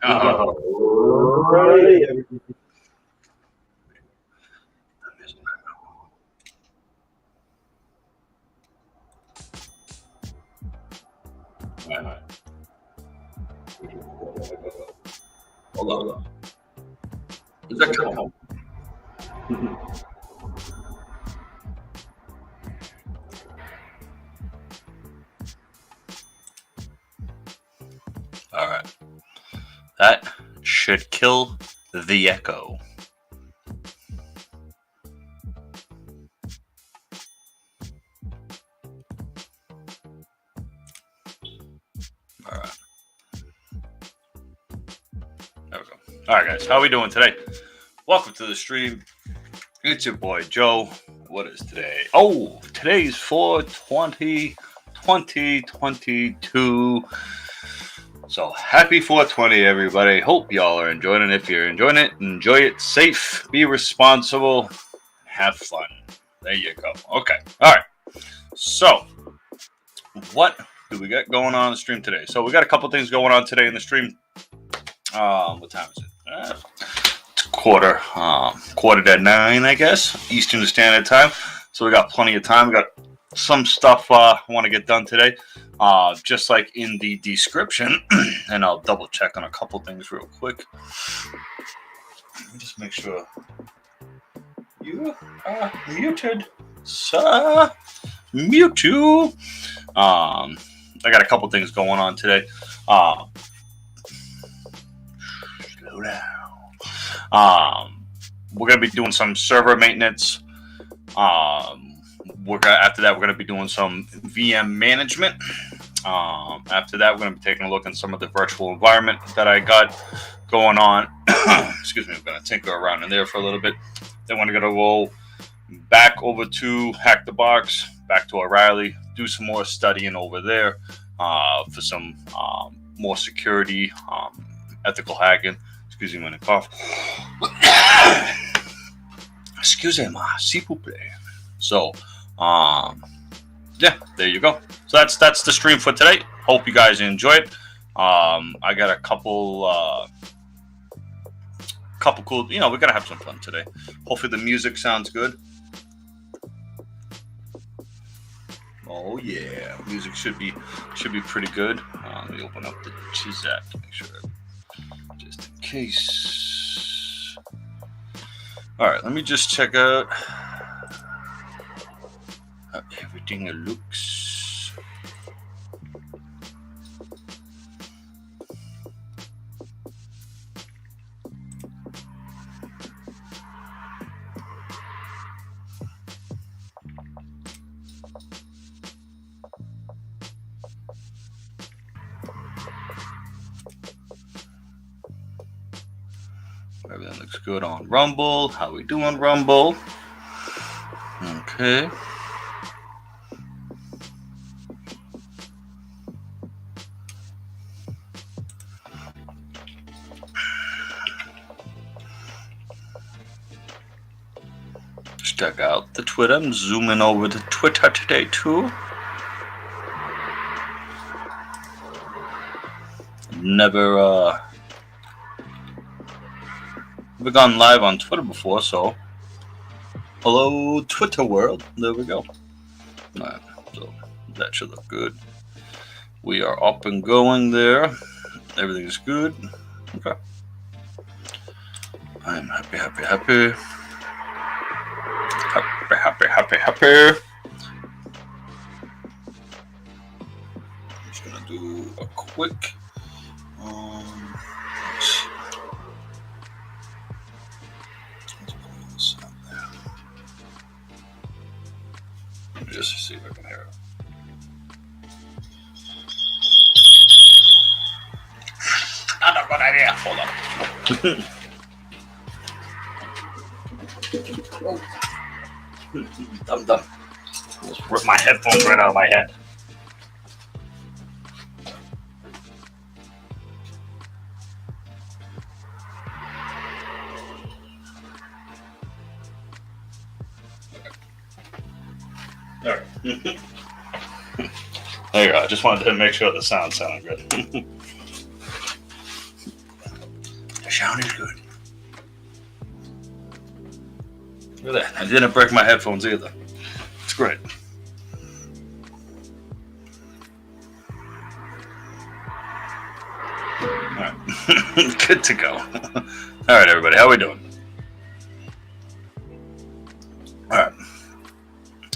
Hold on. Is that come? All right. That should kill the echo. All right. There we go. All right, guys. How are we doing today? Welcome to the stream. It's your boy, Joe. What is today? Oh, today's 4/20, 2022. So happy 4/20, everybody. Hope y'all are enjoying it. If you're enjoying it, enjoy it safe, be responsible, have fun. There you go. Okay. All right. So what do we got going on the stream today? So we got a couple things going on today in the stream. What time is it? It's quarter to 9, I guess, Eastern Standard Time. So we got plenty of time. We got some stuff I want to get done today. Just like in the description, and I'll double check on a couple things real quick. Let me just make sure you are muted, sir. Mute you. I got a couple things going on today. Slow down. We're gonna be doing some server maintenance. After that, we're gonna be doing some VM management. After that, we're going to be taking a look at some of the virtual environment that I got going on. Excuse me, I'm going to tinker around in there for a little bit. Then we're going to go back over to HacktheBox, back to O'Reilly, do some more studying over there for some more security, ethical hacking. Excuse me, when I cough. Excusez-moi, s'il vous plaît. So, yeah, there you go. So that's the stream for today. Hope you guys enjoy it. I got a couple cool. We're gonna have some fun today. Hopefully the music sounds good. Oh yeah, music should be pretty good. Let me open up the chat to make sure, just in case. All right, let me just check out how everything looks. Everything looks good on Rumble. How we doing, Rumble? Okay. Let's check out the Twitter. I'm zooming over to Twitter today too. Never gone live on Twitter before, so hello Twitter world. There we go. Alright, so that should look good. We are up and going there. Everything's good. Okay. I'm happy. I'm just gonna do a quick just to see if I can hear it. Not a good idea. Hold on. Dum. Just rip my headphones right out of my head. There you go. I just wanted to make sure the sound sounded good. Sound is good. Look at that. I didn't break my headphones either. It's great. All right. Good to go. All right, everybody. How we doing? All right.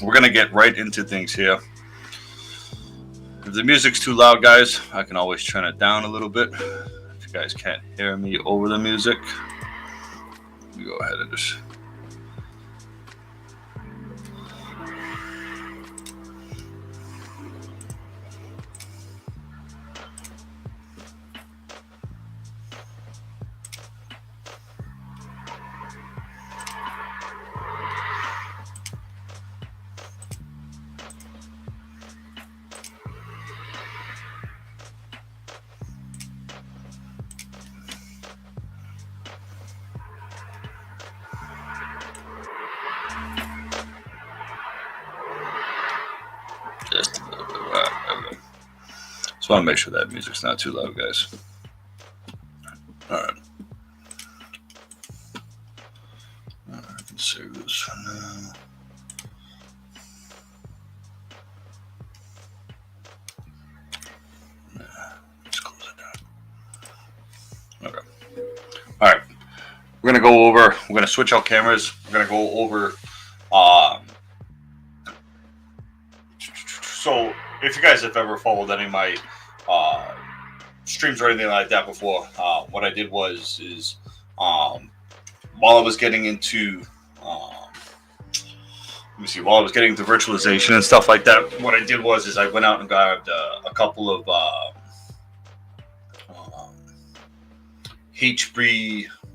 We're going to get right into things here. If the music's too loud, guys, I can always turn it down a little bit. If you guys can't hear me over the music, let me go ahead and just... Just a little bit. All right, okay. Just want to make sure that music's not too loud, guys. All right. I can save this for now. Let's close it down. Okay. All right. We're going to switch out cameras. We're going to go over, so if you guys have ever followed any of my streams or anything like that before, what I did was while I was getting into while I was getting into virtualization and stuff like that, what I did was I went out and grabbed a couple of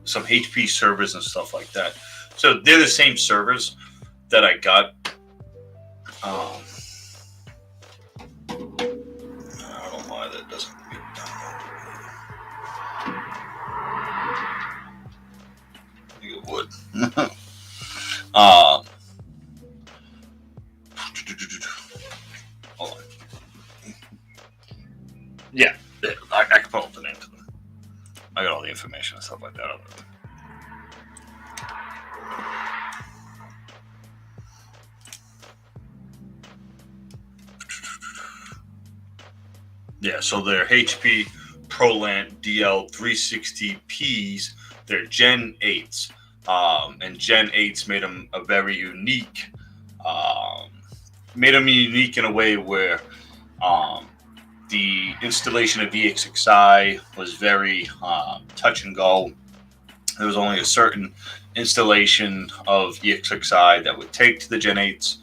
some HP servers and stuff like that. So they're the same servers that I got. I don't know why that doesn't get downloaded. I think it would. Hold on. Yeah, I can pull up the name to them. I got all the information and stuff like that. Yeah, so they're HP ProLant DL360Ps. They're Gen 8s. And Gen 8s made them a very unique, in a way where the installation of EXXI was very touch and go. There was only a certain installation of EXXI that would take to the Gen 8s.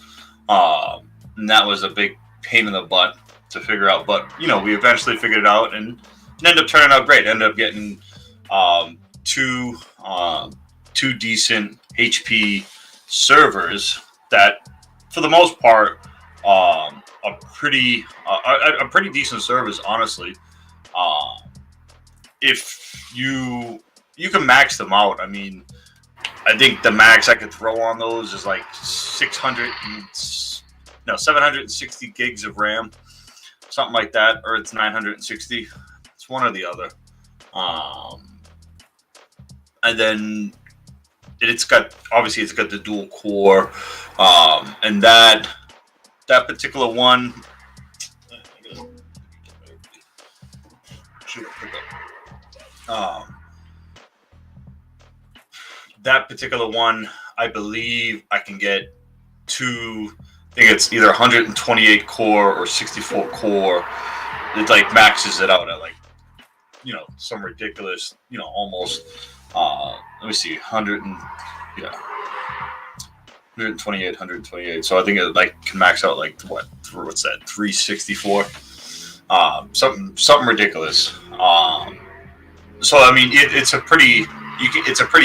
And that was a big pain in the butt to figure out. But, we eventually figured it out and it ended up turning out great. Ended up getting two decent HP servers that, for the most part, are pretty decent servers, honestly. If you can max them out. I mean, I think the max I could throw on those is like 760 gigs of RAM, something like that, or it's 960. It's one or the other. And then it's got the dual core, and that particular one. That particular one, I believe I can get I think it's either 128 core or 64 core. It like maxes it out at like, some ridiculous, almost. Let me see, 128. So I think it like can max out like what's that? 364. Something ridiculous. So I mean, it's a pretty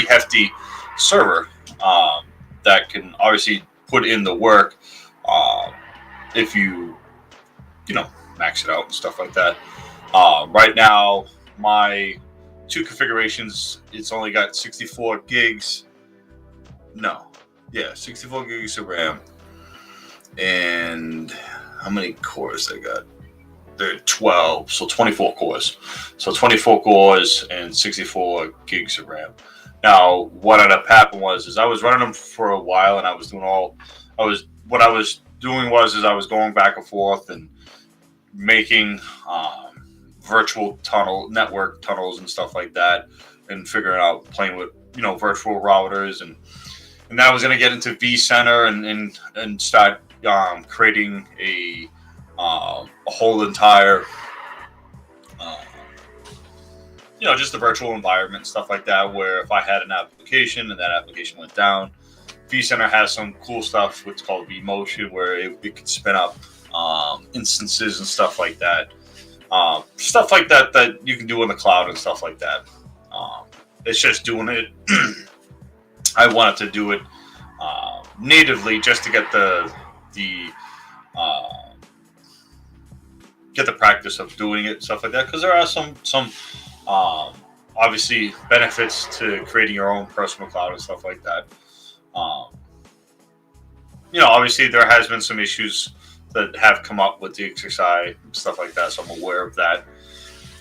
hefty server that can obviously put in the work if you max it out and stuff like that. Right now, my two configurations, it's only got 64 gigs. 64 gigs of RAM. And how many cores I got? they're 12, so 24 cores. So 24 cores and 64 gigs of RAM. Now, what ended up happening was I was running them for a while, and I was going back and forth and making virtual network tunnels and stuff like that, and figuring out playing with virtual routers, and I was going to get into vCenter and start creating a whole entire just a virtual environment, stuff like that, where if I had an application and that application went down, vCenter has some cool stuff, what's called vMotion, where it could spin up instances and stuff like that. Stuff like that that you can do in the cloud and stuff like that. It's just doing it. I wanted to do it natively, just to get the practice of doing it, stuff like that. Because there are some obviously benefits to creating your own personal cloud and stuff like that. Obviously there has been some issues that have come up with the XXI and stuff like that, so I'm aware of that.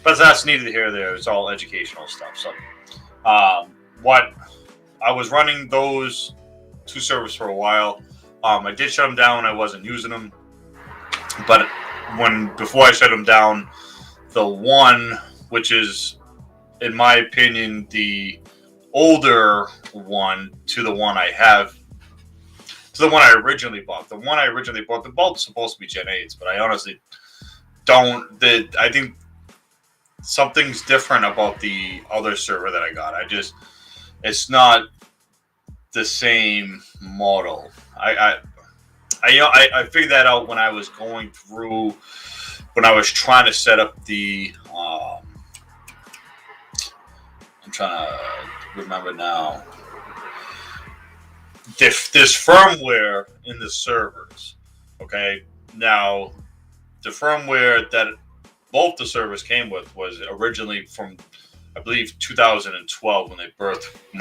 But that's neither here nor there. It's all educational stuff. So, what I was running those two servers for a while. I did shut them down. I wasn't using them, but before I shut them down, the one, which is, in my opinion, the older one to the one I have, to the one I originally bought. The one I originally bought, they're both supposed to be Gen 8s, but I honestly don't. I think something's different about the other server that I got. It's not the same model. I figured that out when I was going through, when I was trying to set up the I'm trying to remember now. There's firmware in the servers. Okay, now the firmware that both the servers came with was originally from, I believe, 2012 when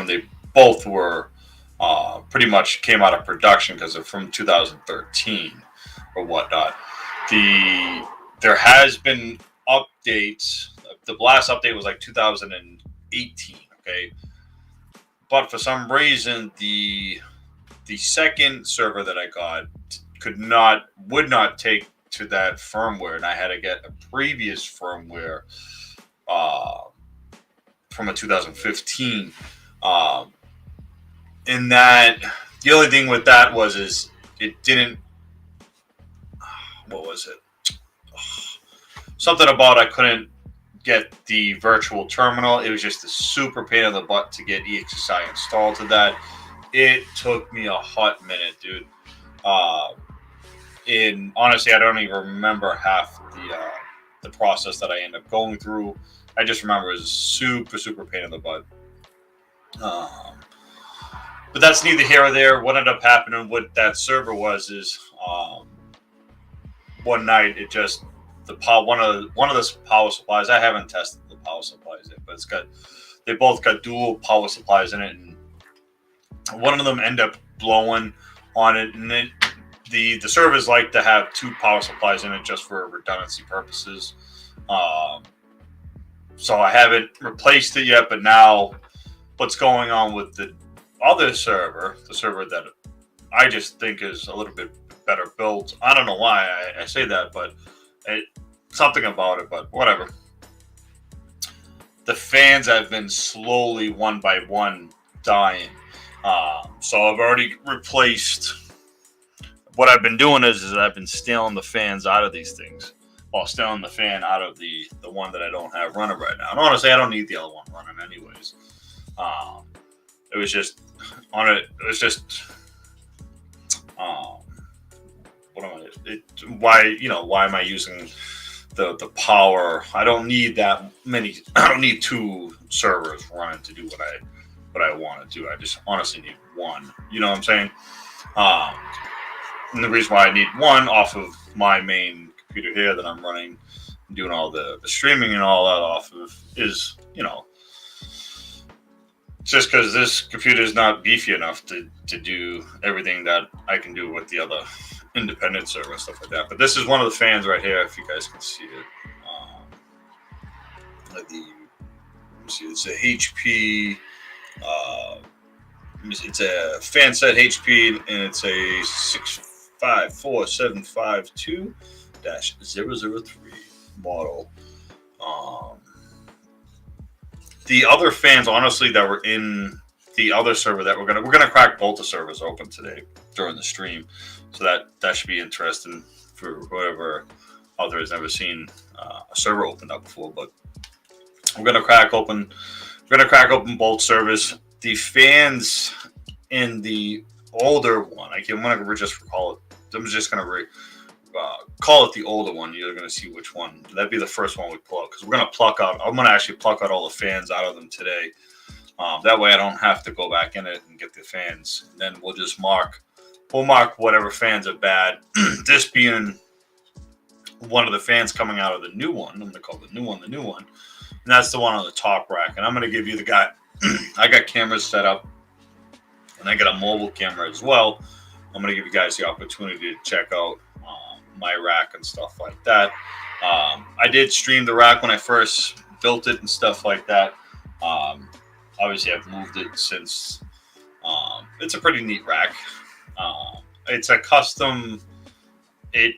they both were pretty much came out of production, because they're from 2013 or whatnot. There has been updates. The last update was like 2018. Okay, but for some reason the second server that I got would not take to that firmware, and I had to get a previous firmware from a 2015. And that the only thing with that is it didn't. What was it? Something about I couldn't get the virtual terminal. It was just a super pain in the butt to get EXSI installed to that. It took me a hot minute, dude. And honestly, I don't even remember half the process that I ended up going through. I just remember it was a super, super pain in the butt. But that's neither here or there. What ended up happening with that server is one night it just one of the power supplies. I haven't tested the power supplies yet, but they both got dual power supplies in it, and one of them ended up blowing on it, and then the servers like to have two power supplies in it just for redundancy purposes. So I haven't replaced it yet, but now what's going on with the other server, the server that I just think is a little bit better built. I don't know why I say that, but something about it, but whatever. The fans have been slowly, one by one, dying. So I've already replaced. What I've been doing is I've been stealing the fans out of these things, while stealing the fan out of the one that I don't have running right now. And honestly, I don't need the other one running anyways. It was just on it. It was just why am I using the power? I don't need that many. I don't need two servers running to do what I want to do. I just honestly need one. You know what I'm saying? And the reason why I need one off of my main computer here that I'm running, doing all the streaming and all that off of, is, just because this computer is not beefy enough to do everything that I can do with the other independent server and stuff like that. But this is one of the fans right here, if you guys can see it. Let me see, it's a HP. It's a fan set HP, and it's a 654752-003 model. The other fans, honestly, that were in the other server that we're gonna crack both the servers open today during the stream, so that should be interesting for whoever out there has never seen a server opened up before. But we're gonna crack open both servers. The fans in the older one, I'm gonna just recall it. I'm just gonna call it the older one. You're gonna see which one. That'd be the first one we pull out, because we're gonna pluck out. I'm gonna actually pluck out all the fans out of them today. That way I don't have to go back in it and get the fans. And then we'll just mark whatever fans are bad. This being one of the fans coming out of the new one. I'm gonna call the new one. And that's the one on the top rack. And I'm gonna give you the guy. I got cameras set up, and I got a mobile camera as well. I'm gonna give you guys the opportunity to check out my rack and stuff like that. I did stream the rack when I first built it and stuff like that. Obviously, I've moved it since. It's a pretty neat rack. It's a custom. I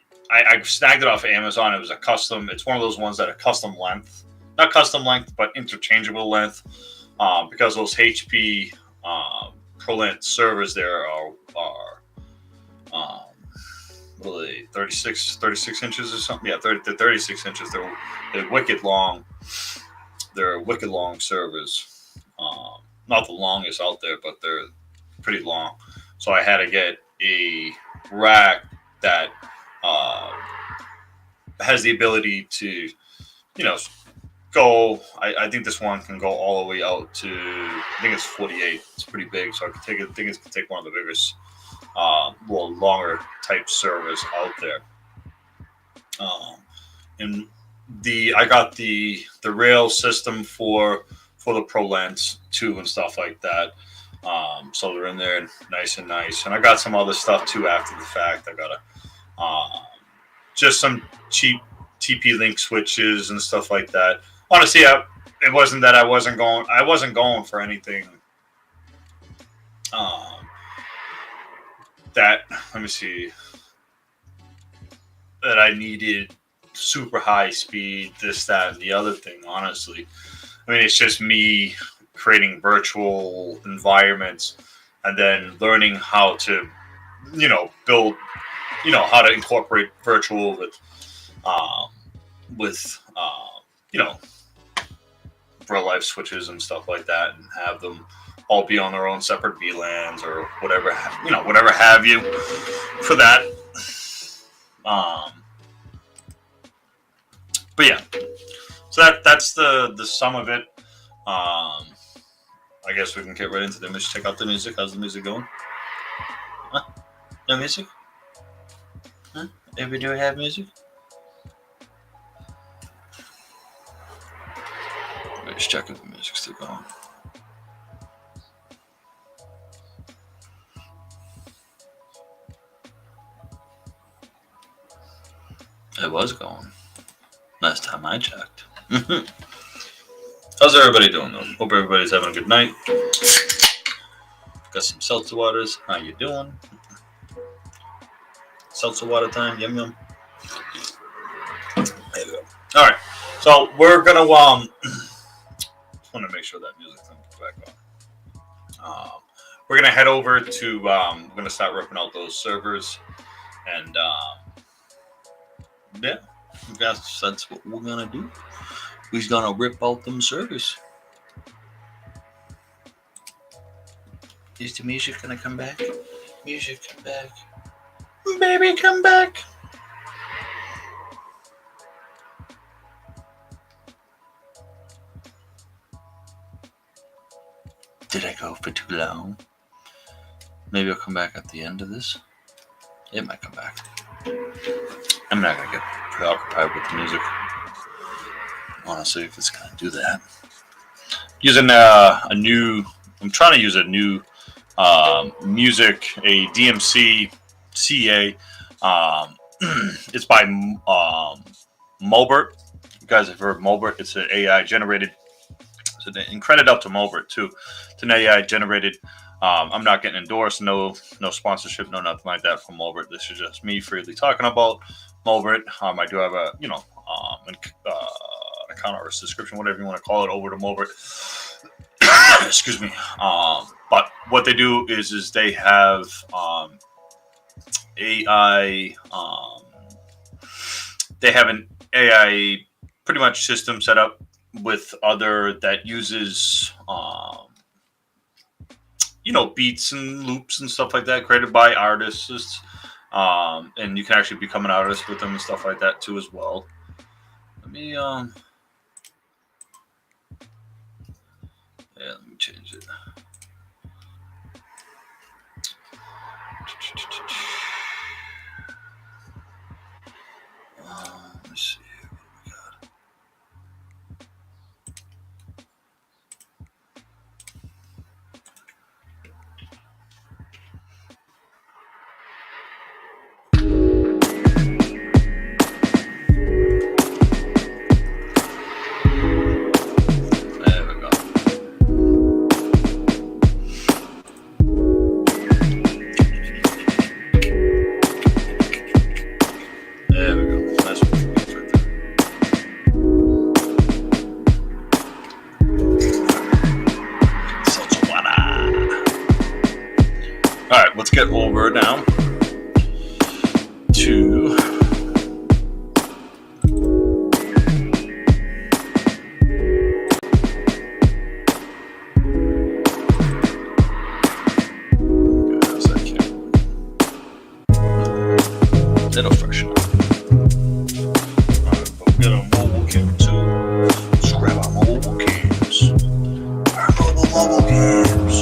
snagged it off of Amazon. It was a custom. It's one of those ones that are custom length, not custom length, but interchangeable length. Because those HP ProLint servers there are what are they, 36 inches or something? Yeah, 36 inches. They're wicked long. They're wicked long servers. Not the longest out there, but they're pretty long. So I had to get a rack that has the ability to, go. I think this one can go all the way out to, I think it's 48. It's pretty big, so I think it can take one of the biggest, longer type servers out there. And I got the rail system for the ProLens too and stuff like that. So they're in there nice. And I got some other stuff too after the fact. I got just some cheap TP-Link switches and stuff like that. Honestly, it wasn't that I wasn't going for anything. Let me see. That I needed super high speed, this, that, and the other thing. Honestly, I mean, it's just me creating virtual environments and then learning how to, build, how to incorporate virtual with real life switches and stuff like that, and have them all be on their own separate VLANs or whatever, whatever have you for that. But yeah, so that's the sum of it. I guess we can get right into the music. Check out the music. How's the music going? Huh? No music? Huh? Ever do we have music? Just checking if the music's still going. It was going. Last time I checked. How's everybody doing though? Hope everybody's having a good night. Got some seltzer waters. How you doing? Seltzer water time. Yum yum. There we go. All right. So we're gonna just want to make sure that music comes back on. We're gonna head over to. We're gonna start ripping out those servers, and yeah, that's what we're gonna do. We're gonna rip out them servers. Is the music gonna come back? Music, come back. Baby, come back. Did I go for too long? Maybe I'll come back at the end of this. It might come back. I'm not gonna get preoccupied with the music. Honestly, if it's gonna do that. Using I'm trying to use a new music, a DMC CA It's by Mulbert. You guys have heard Mulbert. It's an AI generated. So and credit up to Mulbert too. It's an AI generated. I'm not getting endorsed. No sponsorship. No nothing like that from Mulbert. This is just me freely talking about Mulbert. I do have a an account or a subscription, whatever you want to call it, over to Mulbert. Excuse me. But what they do is they have AI. They have an AI pretty much system set up with other that uses beats and loops and stuff like that, created by artists. And you can actually become an artist with them and stuff like that too as well. Let me let me change it. Let's see what we got. Let's get over now to it'll freshen up. Alright, but we got a mobile cam too. Let's grab our mobile cams. Our mobile cams.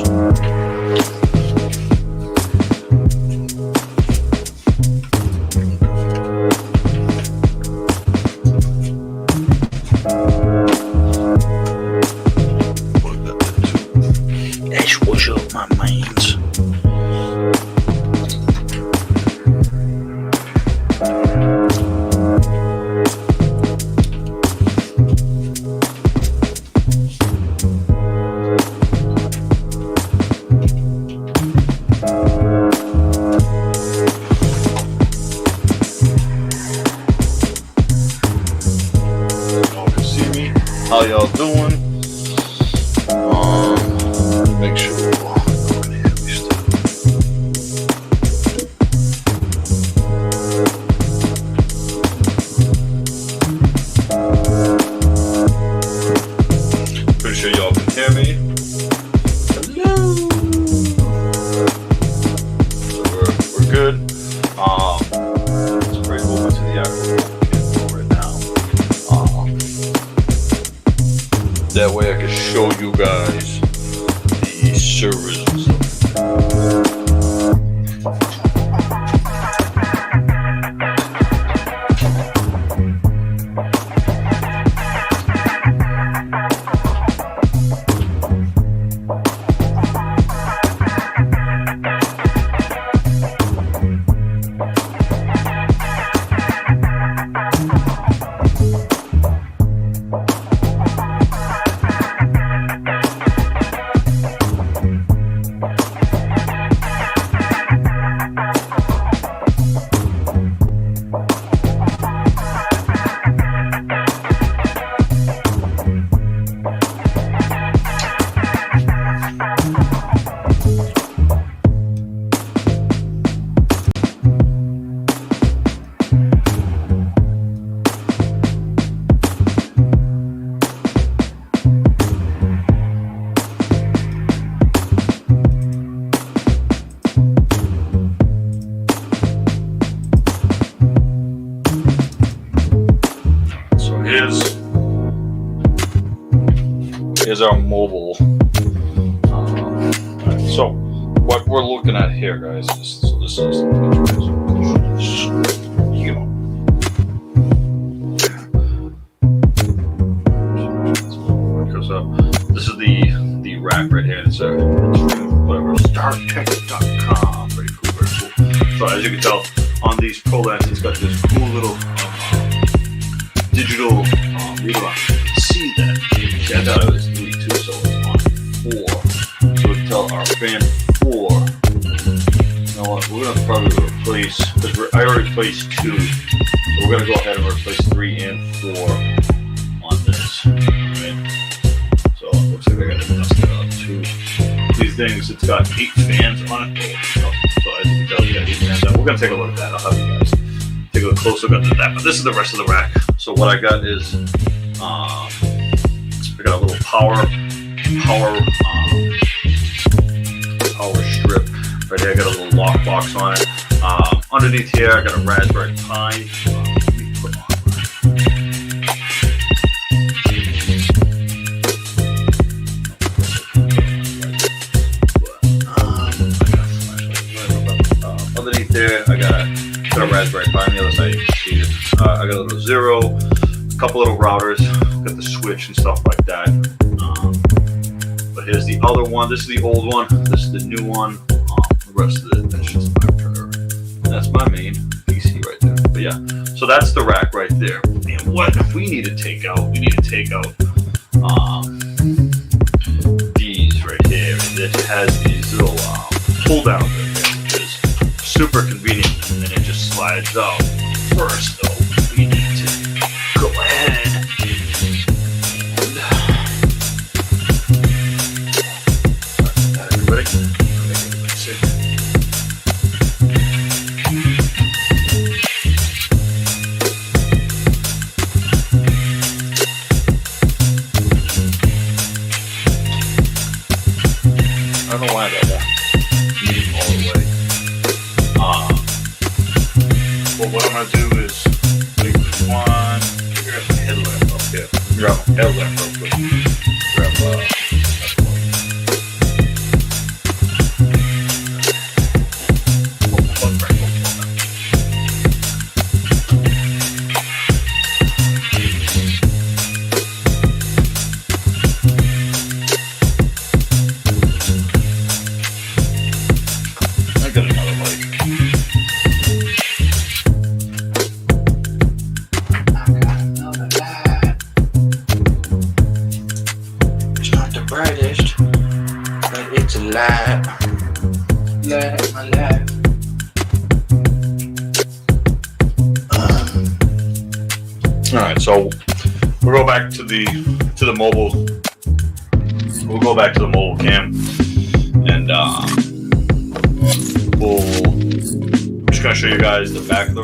How y'all doing? Make sure you can hear me still. Pretty sure y'all can hear me. Hello. So we're good. Let's break over to the actual right now. That way I can show you guys the servers and stuff. Here's our mobile. Right, so what we're looking at here, guys, is this is because this is the rack right here. It's whatever starttech.com. Pretty cool, very cool. So as you can tell, on these ProLens, it's got this cool little digital reader on it. You can see that. See, I thought it was 3 too, so it's on 4. So we tell our fan 4. You know what? We're gonna probably replace, because I already replaced 2. So we're gonna go ahead and replace 3 and 4 on this. Right? So it looks like I gotta dust it up too. These things, it's got 8 fans on it. So as you can tell, we got 8 fans on it. We're gonna take a look at that. I'll have you guys take a closer look at that. But this is the rest of the rack. So what I got is, I got a little power strip right here. I got a little lock box on it. Underneath here, I got a Raspberry Pi. Let me put on. Underneath there, I got a Raspberry Pi. On the other side, you can see it. I got a little 0, a couple little routers, got the switch and stuff like that. But here's the other one. This is the old one. This is the new one. The rest of it, that's just my printer. That's my main PC right there. But yeah, so that's the rack right there. And what we need to take out, these right here. It has these little pull downs right here, which is super convenient, and then it just slides out. First though, we need to go ahead and everybody? Make everybody sick. I don't know why I got that. Medium all the way. But what I'm gonna do is take this one. Grab my headlamp up here. Grab my headlamp real quick. Grab I got another light. Brightest, but it's a light of my life. All right, so we'll go back to the mobile. We'll go back to the mobile cam, and I'm just gonna show you guys the back of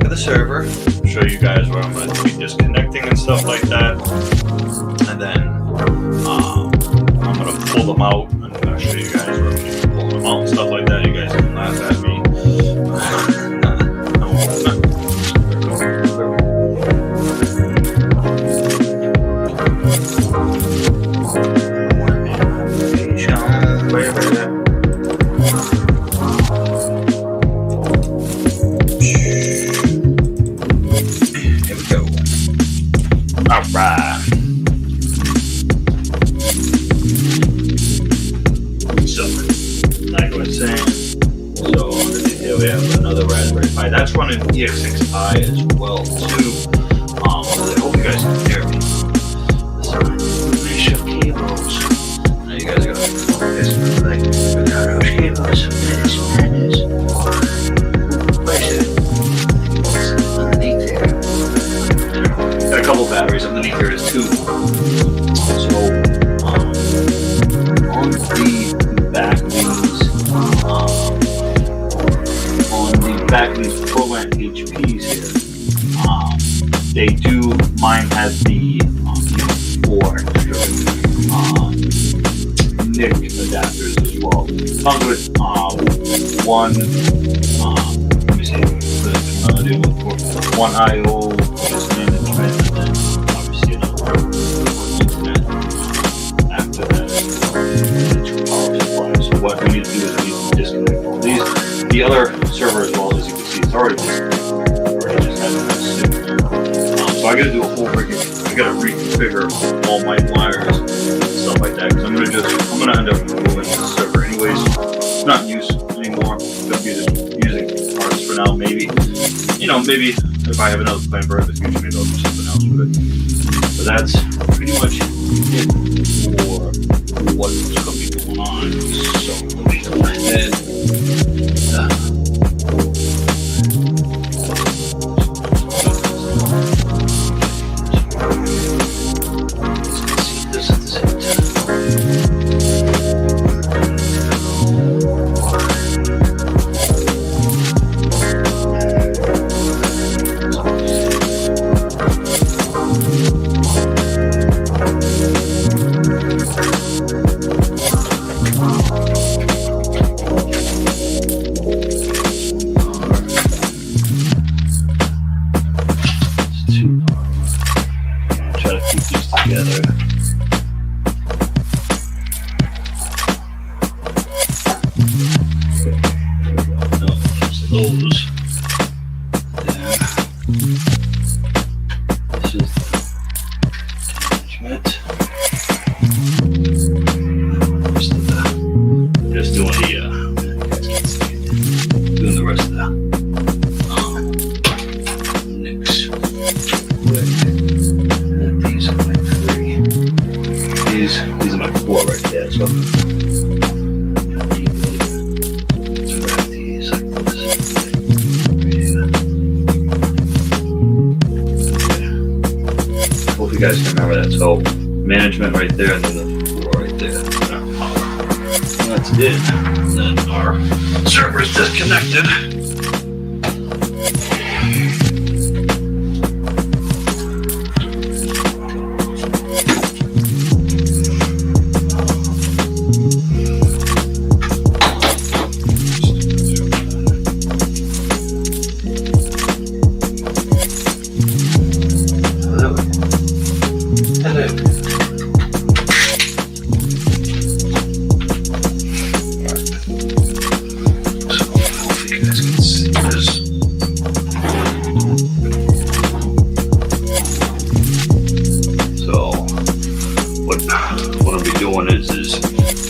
the server. Show you guys where I'm going to be disconnecting and stuff like that, and then I'm going to pull them out. I'm going to show you guys where I'm going to pull them out and stuff like that. You guys can laugh at me. Alright. So, like I was saying, so underneath here we have another Raspberry Pi. That's running EX6i as well too. I hope you guys can hear me. Sorry, mesh of cables. Now you guys are gonna this like without those cables. Madness. Where's it? Underneath there. Got a couple batteries underneath here is 2. So on the back of these ProLens HPs here, they do. Mine has the 4 extra NIC adapters as well. Comes with one. Let me see. One I/O management, and then obviously another Ethernet after that. 2 power supplies. So what we need to do is we need to disconnect all these. The other server as well, as you can see, it's already disconnected. Already just has a SIM there. So I got to do a whole I got to reconfigure all my wires and stuff like that, because I'm gonna end up moving the server anyways. not use anymore. Gonna be using parts for now. Maybe, maybe if I have another plan for it in the future, maybe I'll do something else with it. But that's pretty much it for what's going to be going on. So let me go ahead. You guys can remember that. So management right there, and then the floor right there. That's it. And then our server's disconnected.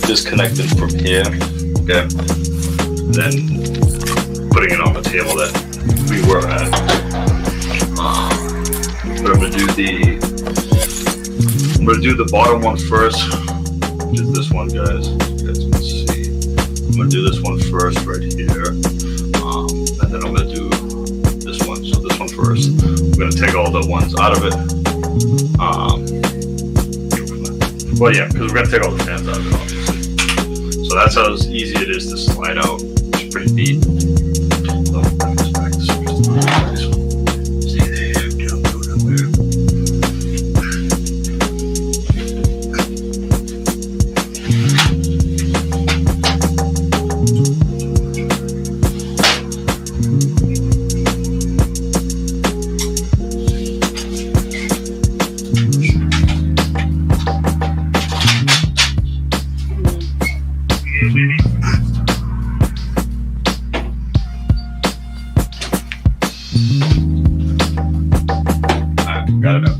Disconnecting from here, okay, then putting it on the table that we were at. But I'm gonna do the bottom one first, which is this one, guys. You guys can see. I'm gonna do this one first right here, and then I'm gonna do this one. So this one first. I'm gonna take all the ones out of it. Well, yeah, because we're gonna take all the fans out of it, obviously. So that's how easy it is to slide out. It's pretty neat. So, back to see there, don't go nowhere. Got it up.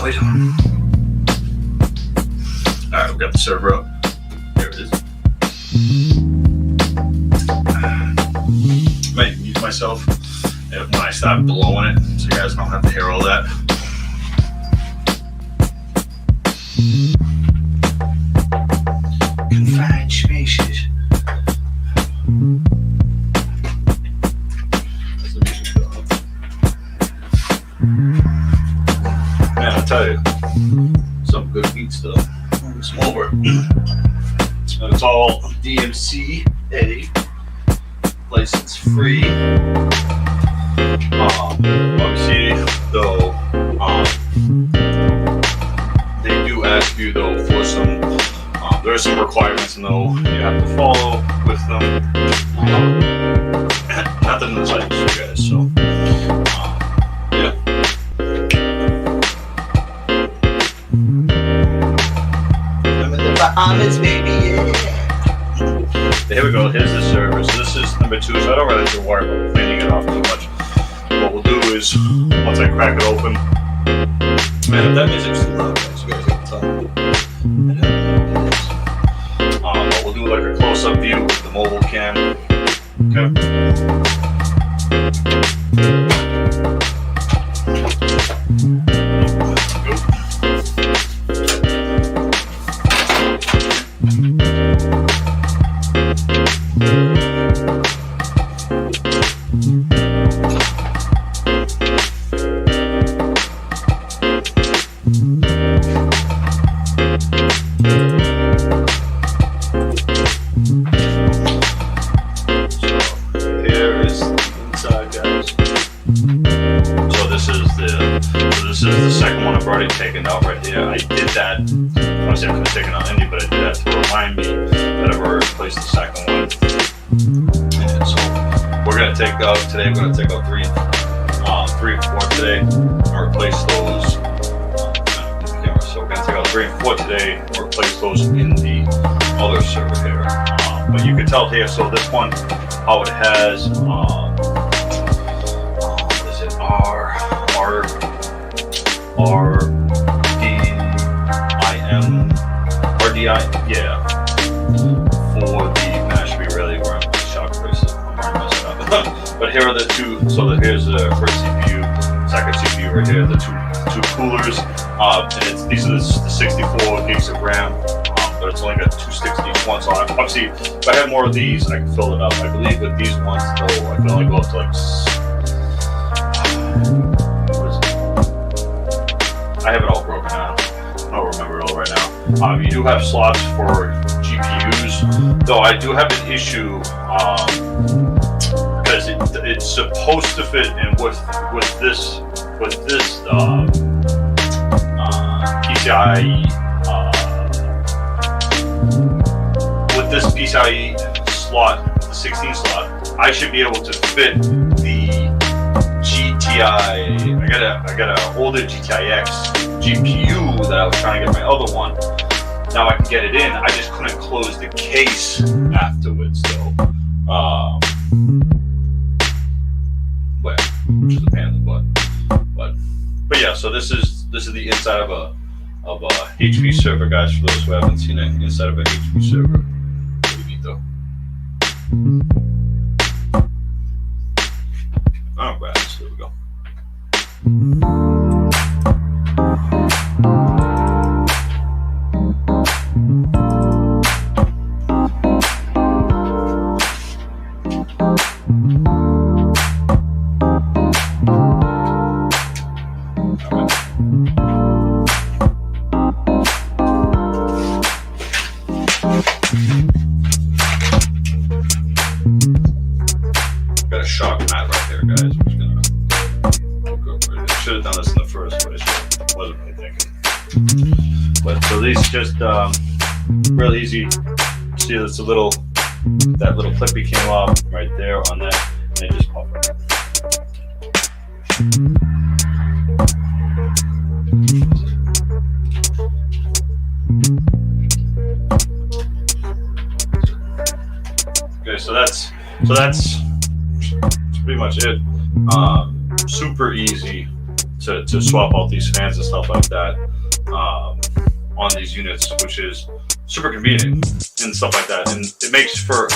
Wait on. Alright, we got the server up. There it is. Might mute myself when I stop blowing it, so you guys don't have to hear all that. Confined spaces. Man, I'll tell you, some good beats though. It's over. And it's all DMCA, license free. Obviously, though, they do ask you though for some. There are some requirements, though, you have to follow with them. Nothing inside you guys, so yeah. I'm in the Bahamas, baby, yeah. Here we go. Here's the server. So this is number 2. So I don't really have to worry about cleaning it off too much. What we'll do is, once I crack it open, man, if that music's too loud, guys, you guys can tell. But we'll do like a close-up view with the mobile cam. Okay. Taken out right here. I did that. Obviously, I could have taken out any, but I did that to remind me that I've already replaced the second one. And so we're gonna take out today. We're gonna take out 3 and 4 today and replace those. So we're gonna take out 3 and 4 today and replace those in the other server here. But you can tell here. So this one, how it has. Is it RDI, yeah, for the, man, I should be really where I'm shock prices. I'm messing up. But here are the 2, so here's the first CPU, second CPU right here, the two coolers, and these are the 64 gigs of RAM, but it's only got 2 sticks in each one, so obviously, if I have more of these, I can fill it up. I believe with these ones, though, I can only go up to like, I have it all broken down. I don't remember it all right now. You do have slots for GPUs, though I do have an issue because it's supposed to fit in with this PCIe with this PCIe slot, the 16 slot. I should be able to fit the GTI. I got an older GTIX GPU that I was trying to get my other one. Now I can get it in. I just couldn't close the case afterwards, though. Which is a pain in the butt. But yeah. So this is the inside of a HP server, guys. For those who haven't seen it, inside of a HP server. Pretty neat, though. Oh, right. So there we go. Got a shock mat right there, guys. I'm just gonna go over it. I should have done this in the first, but I wasn't really thinking. But so these just real easy. See, it's that little clippy came off right there on that, and it just popped right. Okay, so that's pretty much it. Super easy to swap out these fans and stuff like that on these units, which is super convenient and stuff like that, and it makes for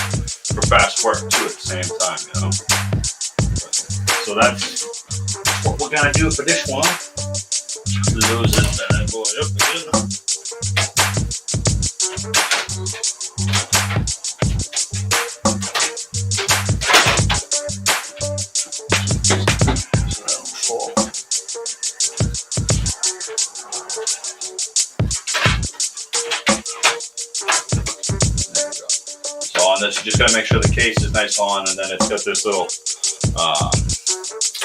fast work too at the same time, you know. So that's what we're gonna do for this one. Lose this bad boy up again. This, you just gotta make sure the case is nice on, and then it's got this little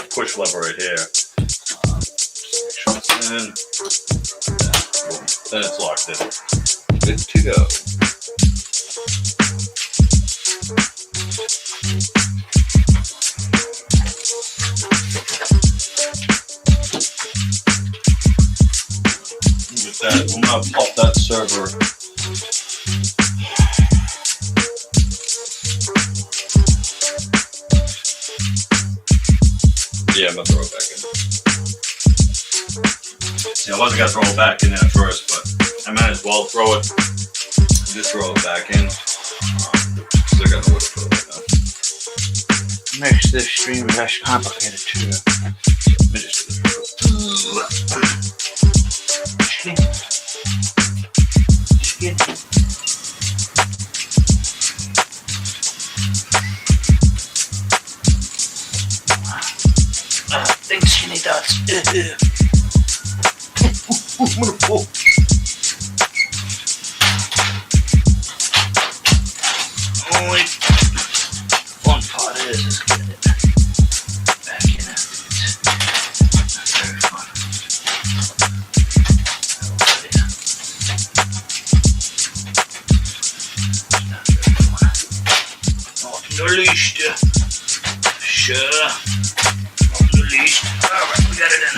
push lever right here. Just make sure it's in. Then it's locked in. Good to go. With that, I'm gonna pop that server. I'm gonna throw it back in. See, I wasn't gonna throw it back in at first, but I might as well throw it. Just throw it back in. Still got no way to put it right now. Makes this stream less complicated too. Let me just do this. Think skinny dots. Only fun part is getting it back in it. That's very fun. Not in the least. Sure. Not in the least. Alright, we got it in.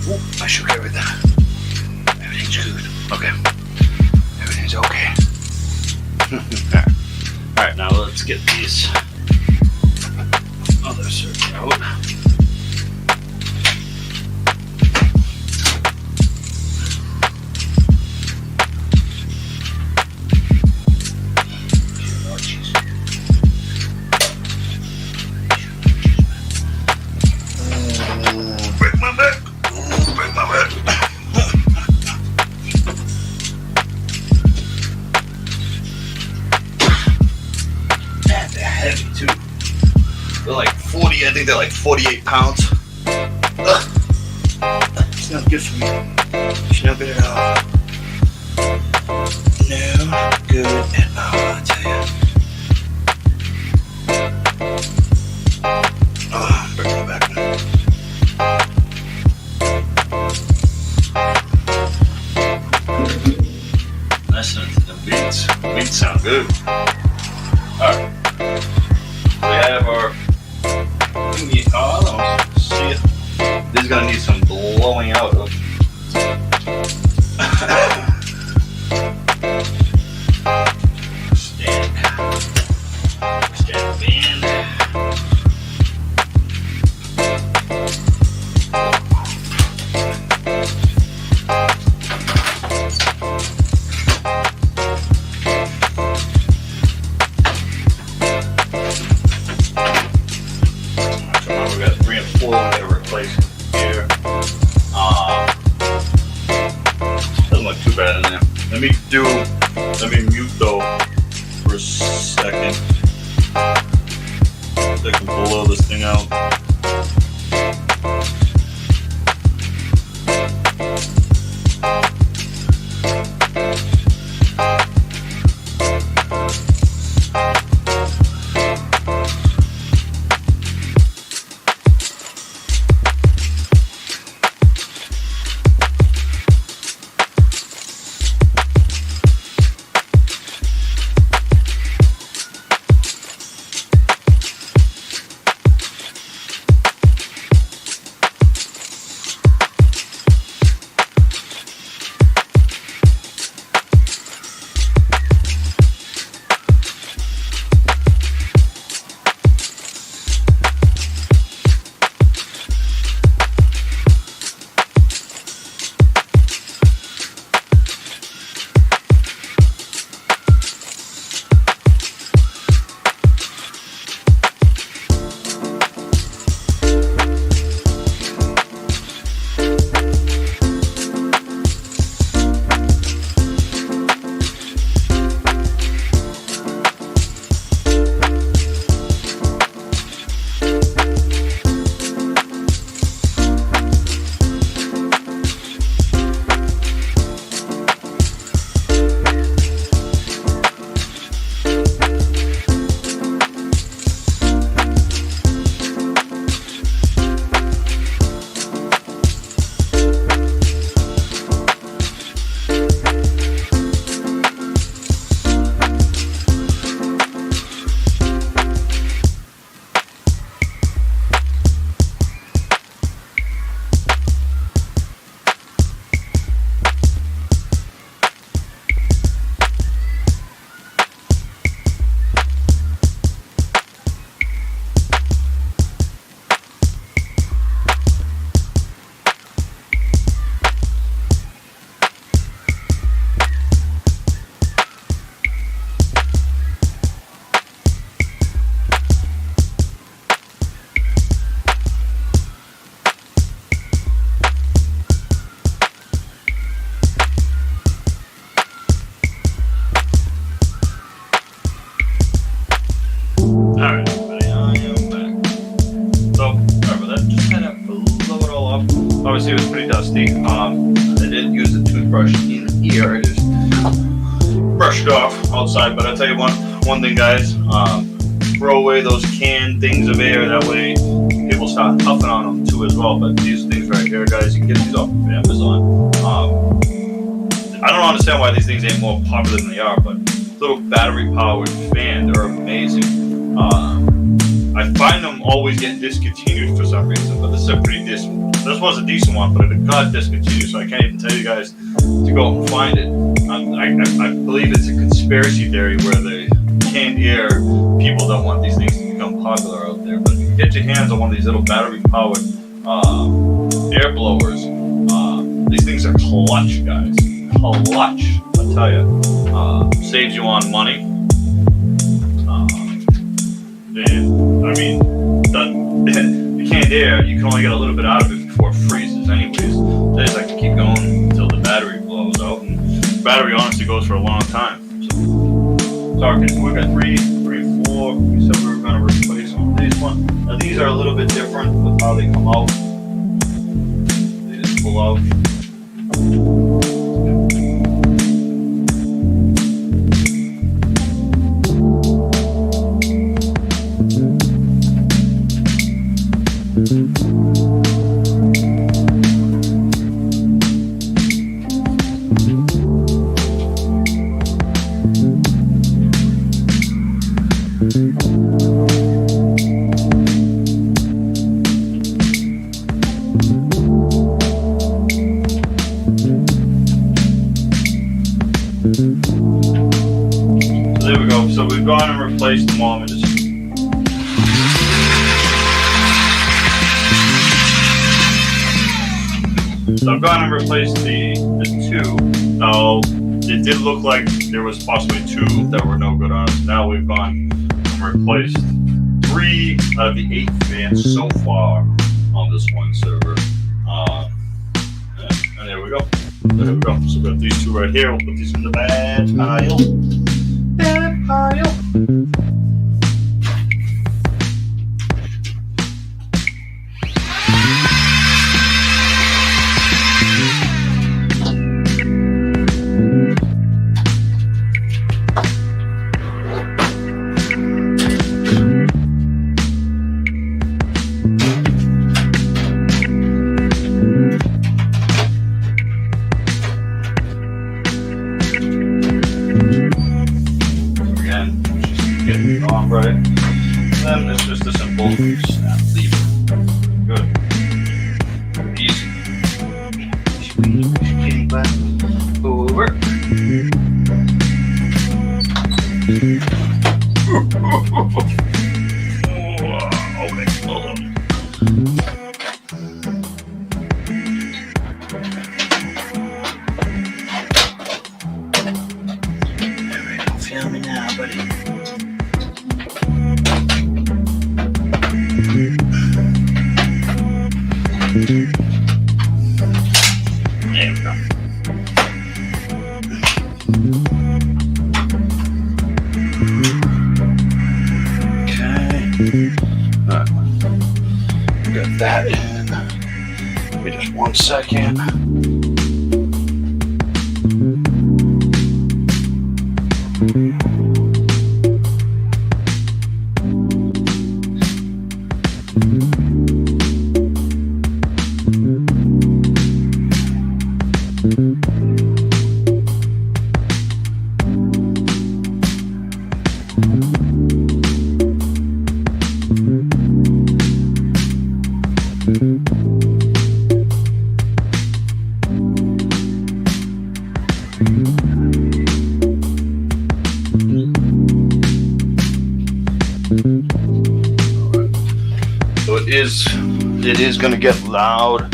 Oh, I shook everything. Everything's good. Okay. Everything's okay. Alright, now let's get these other circuits out. Break my back. Break my back. Man, they're heavy too. They're like 40, I think they're like 48 pounds. It's not good for me. It's not good at all. No good at all, I tell you. Break my back now. Listen to the beats. Beats sound good. Alright. We have our thingy car. Let's see it. This is gonna need some blowing out of. Stack band. Come on, we got 3 and 4 that are replacing here. Doesn't look too bad in there. Let me mute though for a second. So I can blow this thing out. nasty. I didn't use the toothbrush in here. I just brushed it off outside. But I'll tell you one thing, guys. Throw away those canned things of air. That way people start huffing on them too as well. But these things right here, guys, you can get these off of Amazon. I don't understand why these things ain't more popular than they are, but little battery-powered fan, they're amazing. I find them always getting discontinued for some reason, but this is a pretty decent. This was a decent one, but it got discontinued, so I can't even tell you guys to go out and find it. I believe it's a conspiracy theory where the canned air people don't want these things to become popular out there. But if you get your hands on one of these little battery-powered air blowers, these things are clutch, guys. Clutch, I'll tell you. Saves you on money. And I mean, the canned air, you can only get a little bit out of it before it freezes anyways. They just like to keep going until the battery blows out. And the battery honestly goes for a long time. So okay, so we've got 3, 4. We said we were going to replace one of these ones. Now these are a little bit different with how they come out. They just pull out. There we go. So we've gone and replaced them all. So I've gone and replaced the 2. Now it did look like there was possibly 2 that were no good on us. Now we've gone and replaced 3 out of the 8 fans so far on this one server. And there we go. There we go. So we got these 2 right here. We'll put these in the bad pile. Bad pile. Right. Then it's just a simple snap lever. Good. Easy. Over. Okay, hold on. Alright, don't feel me now, buddy. There we go. Okay. Alright. Got that in. Give me just 1 second. So it is going to get loud.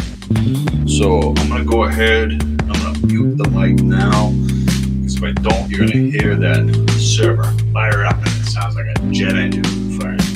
So I'm going to go ahead. I'm going to mute the mic now. Because if I don't, you're going to hear that server fire up, and it sounds like a jet engine firing up.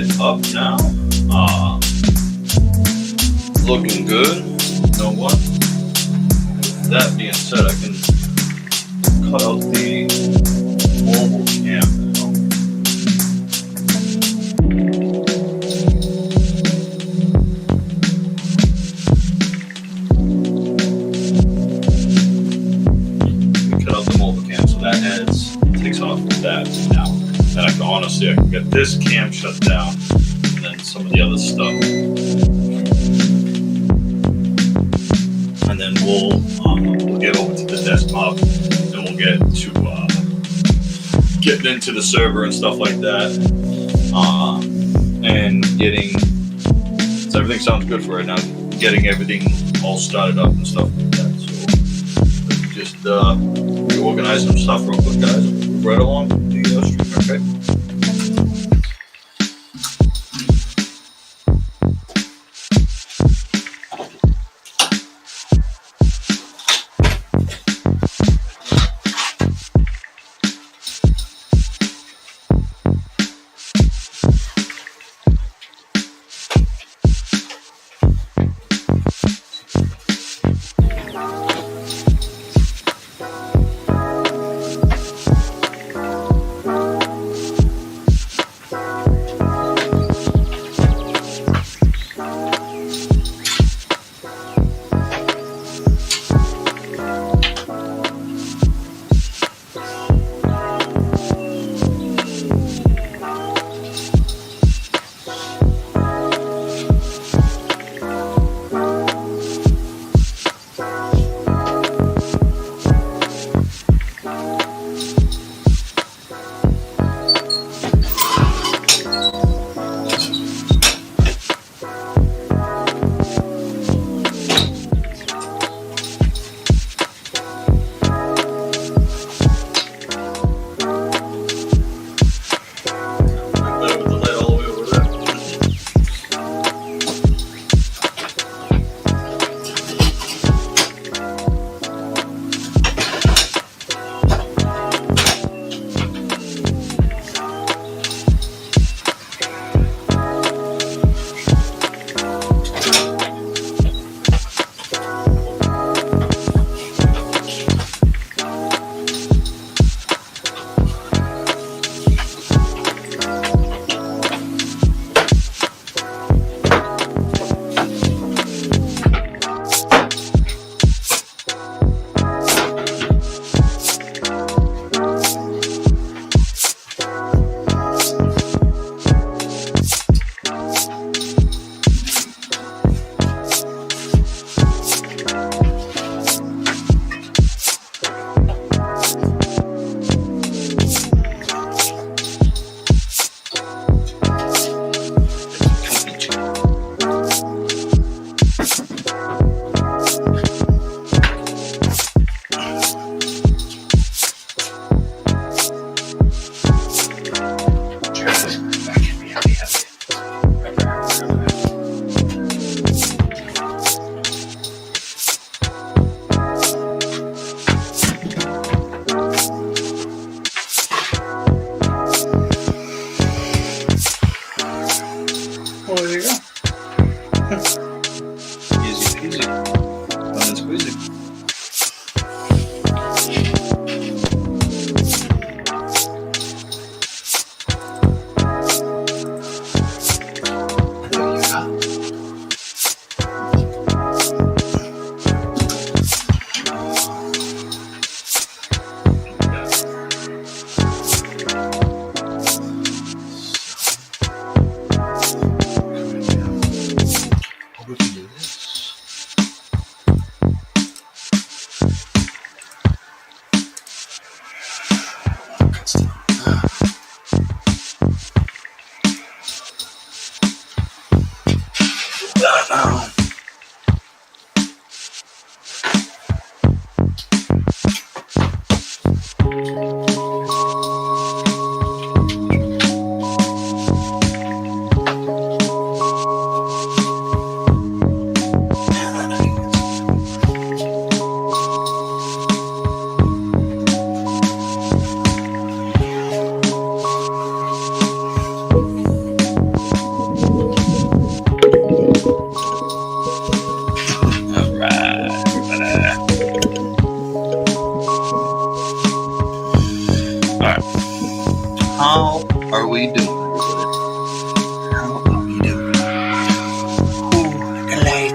it up now. Looking good. You know what? With that being said, I can cut out the mobile cam now. We cut out the mobile cam, so that takes off with that now. And I can get this cam shut down, and then some of the other stuff. And then we'll get over to the desktop, and we'll get to getting into the server and stuff like that, and getting. So everything sounds good for right now. Getting everything all started up and stuff like that. So just reorganize some stuff real quick, guys. We'll move right along the stream. Okay.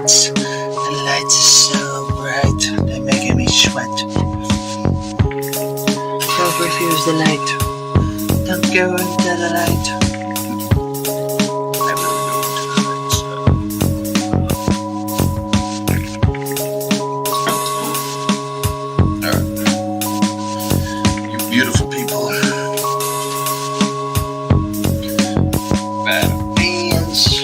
lights. The lights are so bright, they're making me sweat. Don't refuse the light. Don't go into the light. I will go into the light, so. You beautiful people. Bad beans.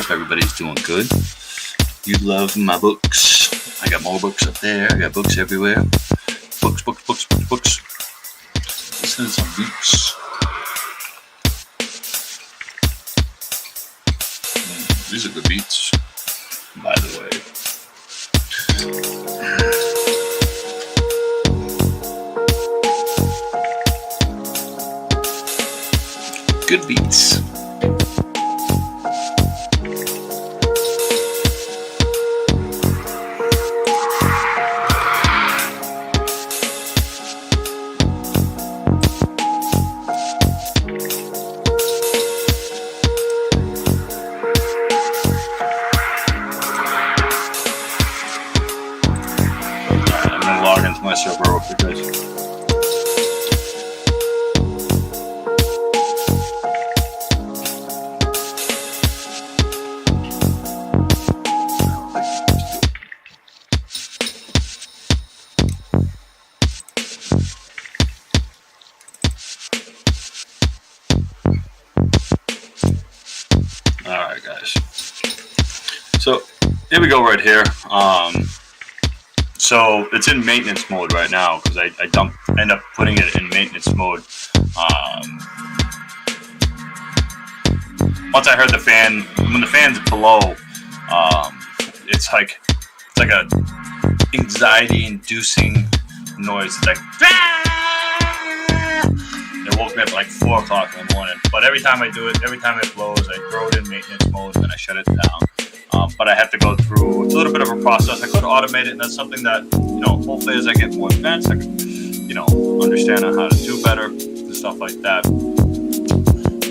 Everybody's doing good. You love my books. I got more books up there. I got books everywhere. Books. Listen to some beats. These are good beats, by the way. Good beats. My server real quick, guys. All right, guys. So here we go, right here. So it's in maintenance mode right now because I end up putting it in maintenance mode. Once I heard the fan, when the fan's below, it's like a anxiety-inducing noise. It's like, it woke me up at like 4 o'clock in the morning. But every time I do it, every time it blows, I throw it in maintenance mode and then I shut it down. But I have to go through, it's a little bit of a process. I could automate it, and that's something that, hopefully as I get more advanced, I can, understand on how to do better and stuff like that.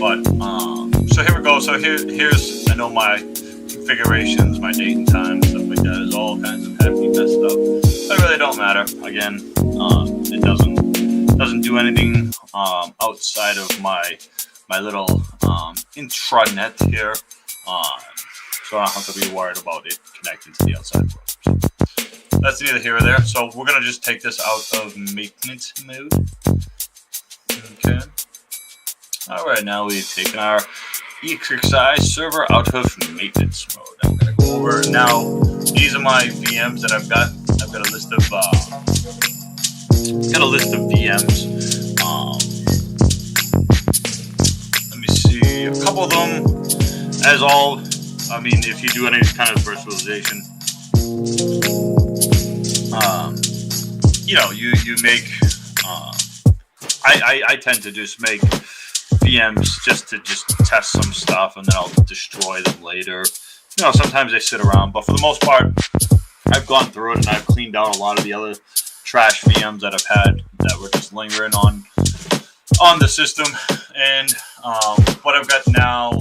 But, so here we go. So here's, I know my configurations, my date and time, stuff like that is all kinds of heavy messed up. But it really don't matter. Again, it doesn't do anything, outside of my little, intranet here. So I don't have to be worried about it connecting to the outside world. So that's neither here or there. So we're going to just take this out of maintenance mode. Okay. All right, now we've taken our EXI server out of maintenance mode. I'm going to go over now. These are my VMs that I've got. I've got a list of VMs. Let me see. A couple of them, as all. I mean, if you do any kind of virtualization, you make, I tend to just make VMs just to test some stuff, and then I'll destroy them later. Sometimes they sit around, but for the most part, I've gone through it and I've cleaned out a lot of the other trash VMs that I've had that were just lingering on the system. And what I've got now,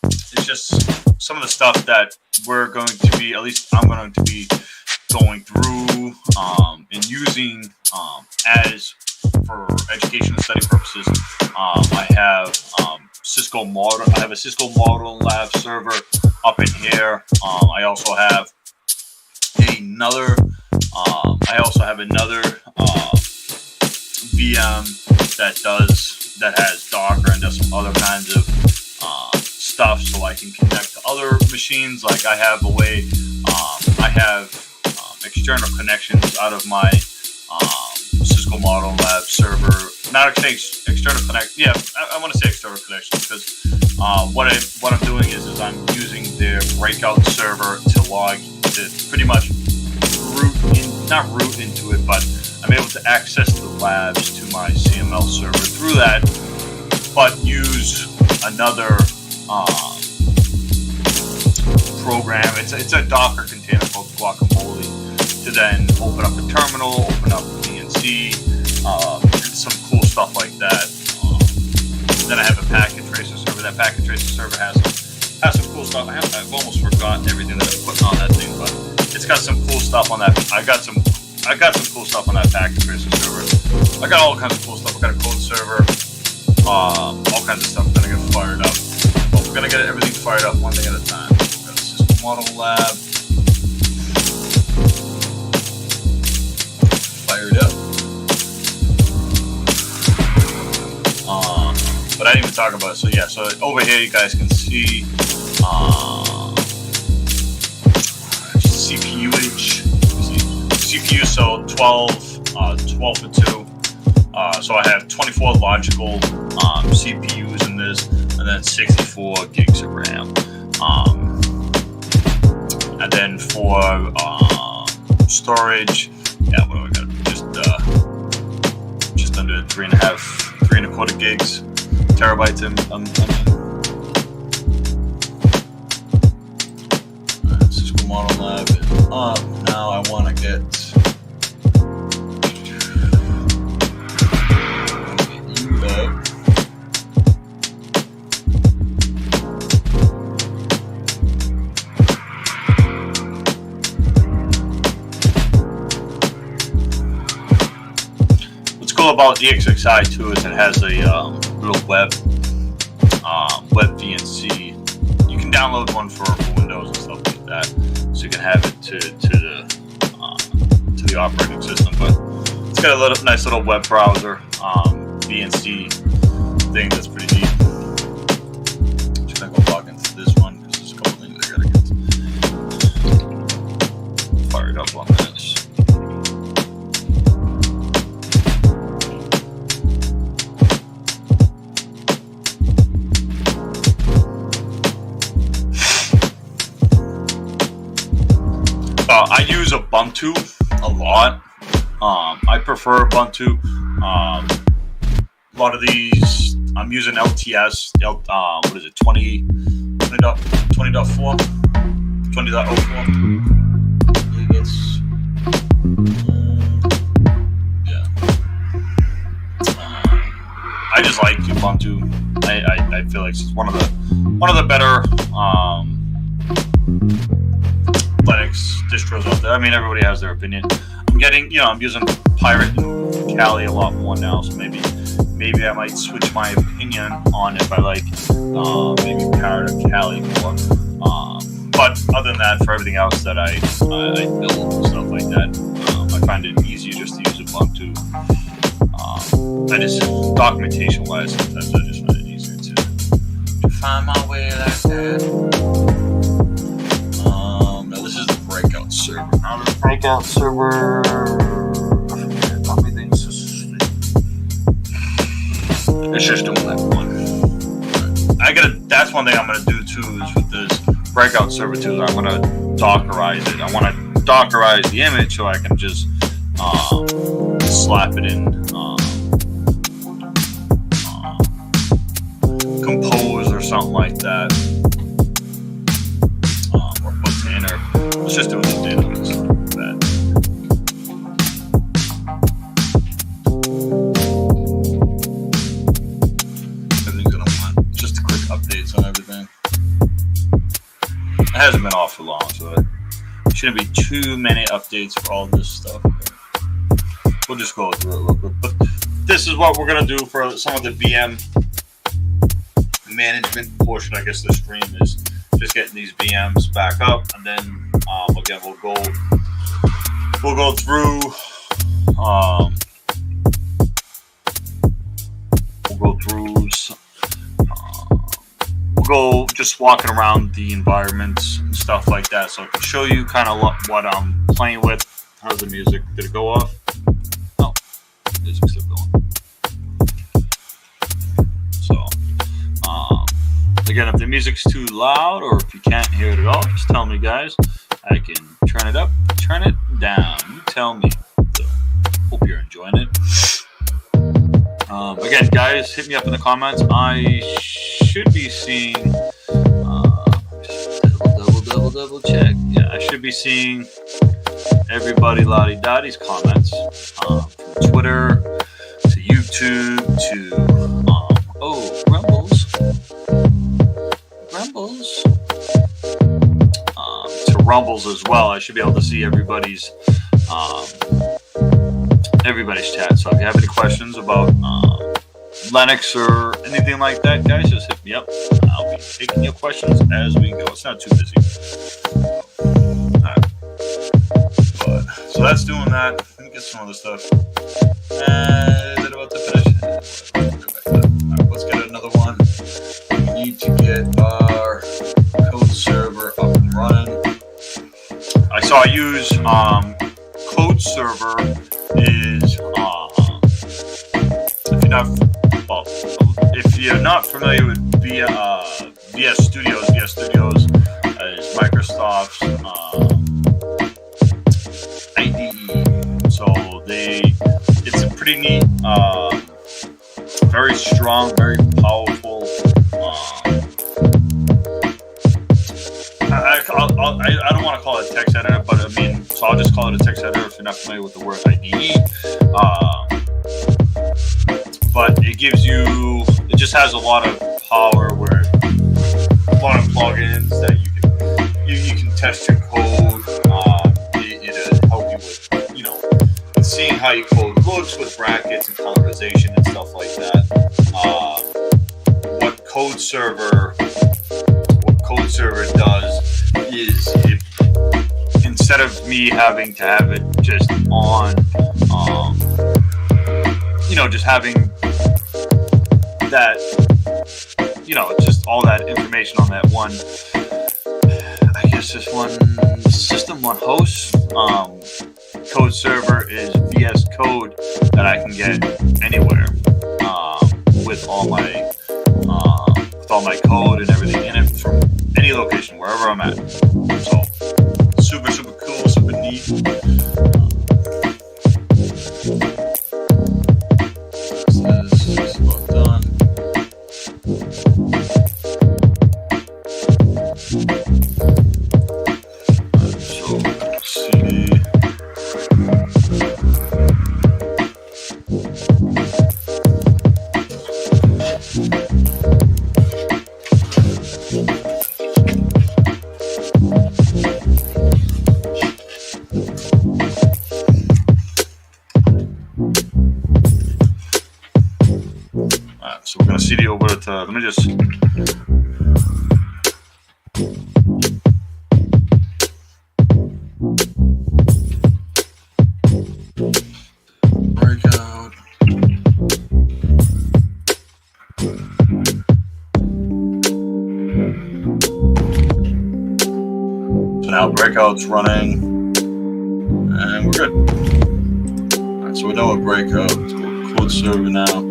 it's just some of the stuff that we're going to be, at least I'm going to be going through and using as for education and study purposes. I have Cisco model. I have a Cisco Model Lab server up in here. I also have another. VM that has Docker and does some other kinds of stuff, so I can connect to other machines. Like I have a way. I have external connections out of my Cisco Model Lab server. Not external connect. Yeah, I want to say external connections because what I'm doing is I'm using their breakout server to log to pretty much not root into it, but I'm able to access the labs to my CML server through that, but use another program. It's a Docker container called Guacamole to then open up a terminal, open up DNC, and some cool stuff like that. Then I have a packet tracer server. That packet tracer server has some cool stuff. I've almost forgotten everything that I'm putting on that thing, but it's got some cool stuff on that. I got some cool stuff on that packet tracer server. I got all kinds of cool stuff. I got a code server, all kinds of stuff. I'm gonna get fired up. Well, we're gonna get everything fired up one thing at a time. We've got a system model lab fired up. But I didn't even talk about it. So yeah, so over here you guys can see CPUage. CPU, so 12 for 2. So I have 24 logical CPUs in this, and then 64 gigs of RAM. And then for storage, yeah, what do I got? Just under 3.25 gigs, terabytes. Cisco Model Lab is up. Now I want to get you up. What's cool about the XXI too is it has a little web VNC. You can download one for Windows and stuff like that, so you can have it to the operating system. But it's got a nice little web browser VNC thing that's pretty neat. Just gonna go log into this one because there's a couple things I gotta get fired up on this. I use Ubuntu a lot. I prefer Ubuntu. A lot of these, I'm using LTS. What is it? 20.4? 20.04? Yeah. I just like Ubuntu. I feel like it's one of the better Linux distros out there. I mean, everybody has their opinion. I'm using Pirate and Kali a lot more now, so maybe I might switch my opinion on if I like maybe Pirate or Kali more. But other than that, for everything else that I build and stuff like that, I find it easier just to use Ubuntu. Documentation-wise, sometimes I just find it easier to find my way like that. Server. Now the breakout server. It's just doing that one. That's one thing I'm gonna do too is with this breakout server too. I'm gonna Dockerize it. I want to Dockerize the image so I can just slap it in Compose or something like that. Or Container. Let's just do it in database. Everything's gonna want just quick updates on everything. It hasn't been off for long, so it shouldn't be too many updates for all this stuff. We'll just go through it real quick. But this is what we're gonna do for some of the VM management portion. I guess the stream is just getting these VMs back up, and then again we'll go through we'll go just walking around the environments and stuff like that, so I can show you kind of what I'm playing with. How's the music? Did it go off? No, music's still going. So again, if the music's too loud or if you can't hear it at all, just tell me, guys. I can turn it up, turn it down. You tell me. So, hope you're enjoying it. Again, guys, hit me up in the comments. I should be seeing. Double check. Yeah, I should be seeing everybody Lottie-Dottie's comments from Twitter to YouTube to to Rumbles as well. I should be able to see everybody's chat. So if you have any questions about Linux or anything like that, guys, just hit me up. I'll be taking your questions as we go. It's not too busy. Alright. So that's doing that. Let me get some other stuff. Is it about to finish? Alright, let's get another one. We need to get our code server up and running. I use code server is if you're not familiar with VS Studios is Microsoft's IDE. So it's a pretty neat, very strong, very powerful. I don't want to call it a text editor, but so I'll just call it a text editor if you're not familiar with the word IDE. But it just has a lot of power, where a lot of plugins that you can test your code. It'll help you with, seeing how your code looks with brackets and colorization and stuff like that. What code server does is instead of me having to have it just on, just having that, just all that information on that one, I guess just one system, one host. Code server is VS Code that I can get anywhere with all my code and everything in it from any location, wherever I'm at. So super cool, super neat. This is about done. So CD. So we're going to CD over to, let me just, breakout. So now breakout's running, and we're good. All right, so we're done with breakout. Let's go code server now.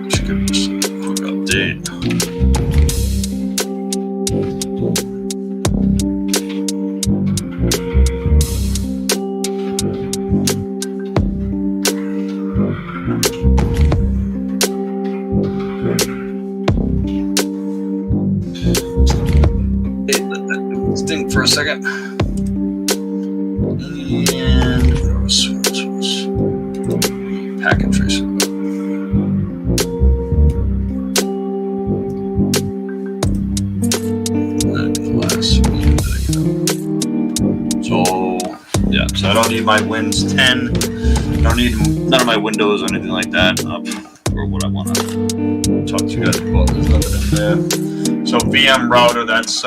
Just give this a quick update. Think for a second. And source. Packet tracer. So yeah, so I don't need my Wins 10. I don't need none of my windows or anything like that up for what I want to talk to you guys about. There's nothing in there. So VM router, that's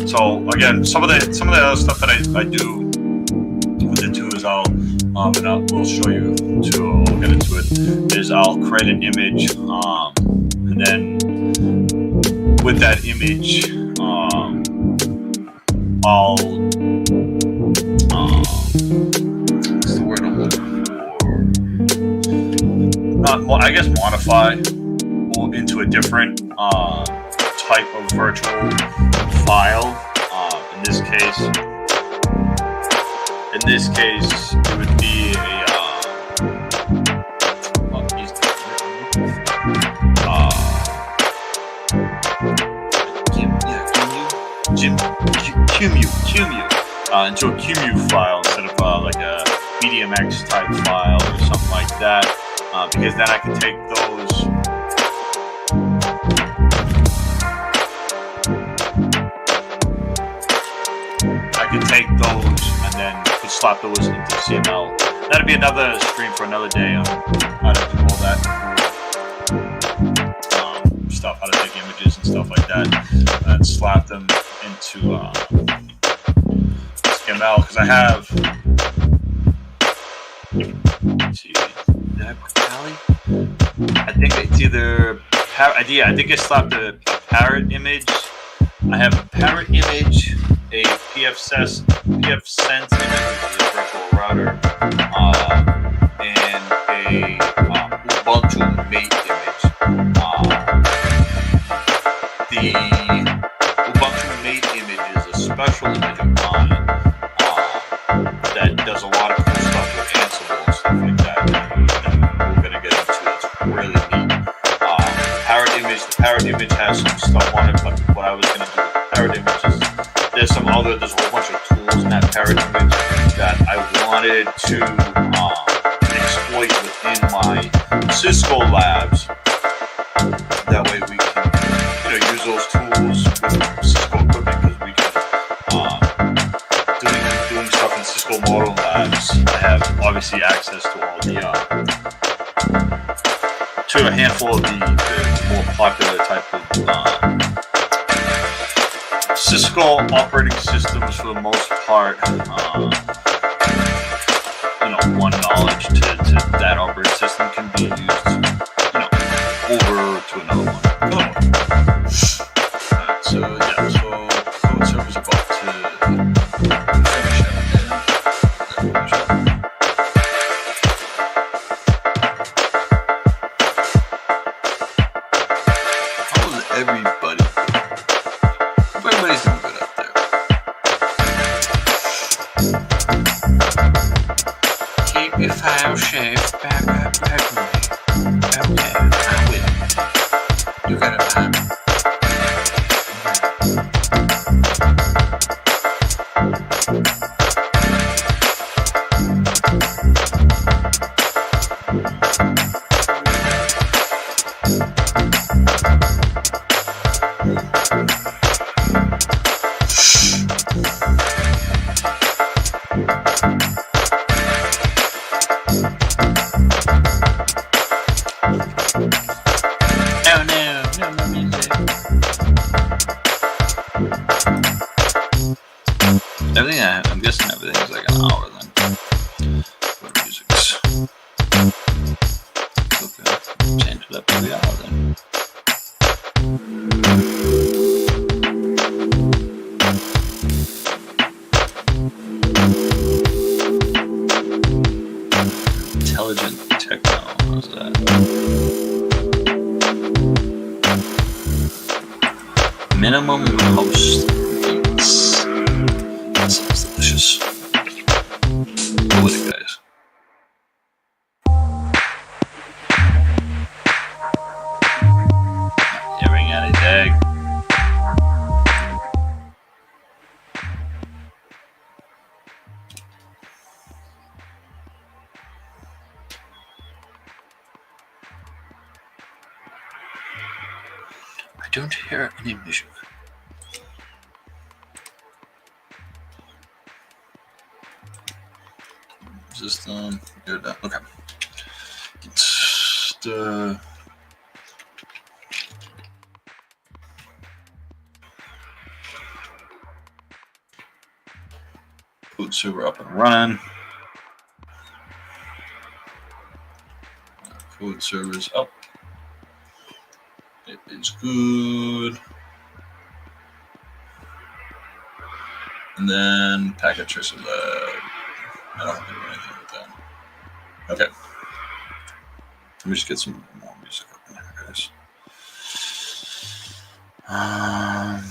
so again, some of the other stuff that I do with it too is we'll show you too. We'll get into it. Is I'll create an image, and then with that image, I'll what's the word I'm looking for? I guess modify into a different type of virtual file. In this case, it would be a QEMU into a QEMU file instead of like a BDMX type file or something like that, because then I can take those. And then could slap those into CML. That'd be another stream for another day on how to do all that stuff, how to take images and stuff like that, and slap them into CML. Because I have, let's see, did I put Cali? I think it's either I think I slapped a parrot image. I have a parrot image, a PFSense image, which is a virtual router, and a Ubuntu mate image. The Ubuntu mate image is a special image of mine that does a lot of cool stuff with Ansible and stuff like that we're going to get into. It's really neat. The parrot image has some stuff on it, but what I was going to do with the parrot image is there's a whole bunch of tools in that parrot image that I wanted to exploit within my Cisco labs. That way we can, use those tools with Cisco equipment, because we can doing stuff in Cisco model labs. I have obviously access to all the to a handful of the more popular type of Cisco operating systems for the most part. One knowledge to that operating system can be used, over to another one. So code server's about to finish out there. How's everybody? Everybody's doing good out there. Keep your file safe, back up regularly. Okay, I'm with it. You got a plan? I'm guessing everything's like an hour then. What music's okay. Change it up to the hour then. Intelligent techno, how's that? Minimum host beats. That sounds delicious. Go with it, guys. Hearing any dag. I don't hear any music. Just good. Okay. It's the boot server up and running. Code server's up. It is good. And then packet tracer lab. I don't have to do anything with that. Okay. Let me just get some more music up in here, guys. I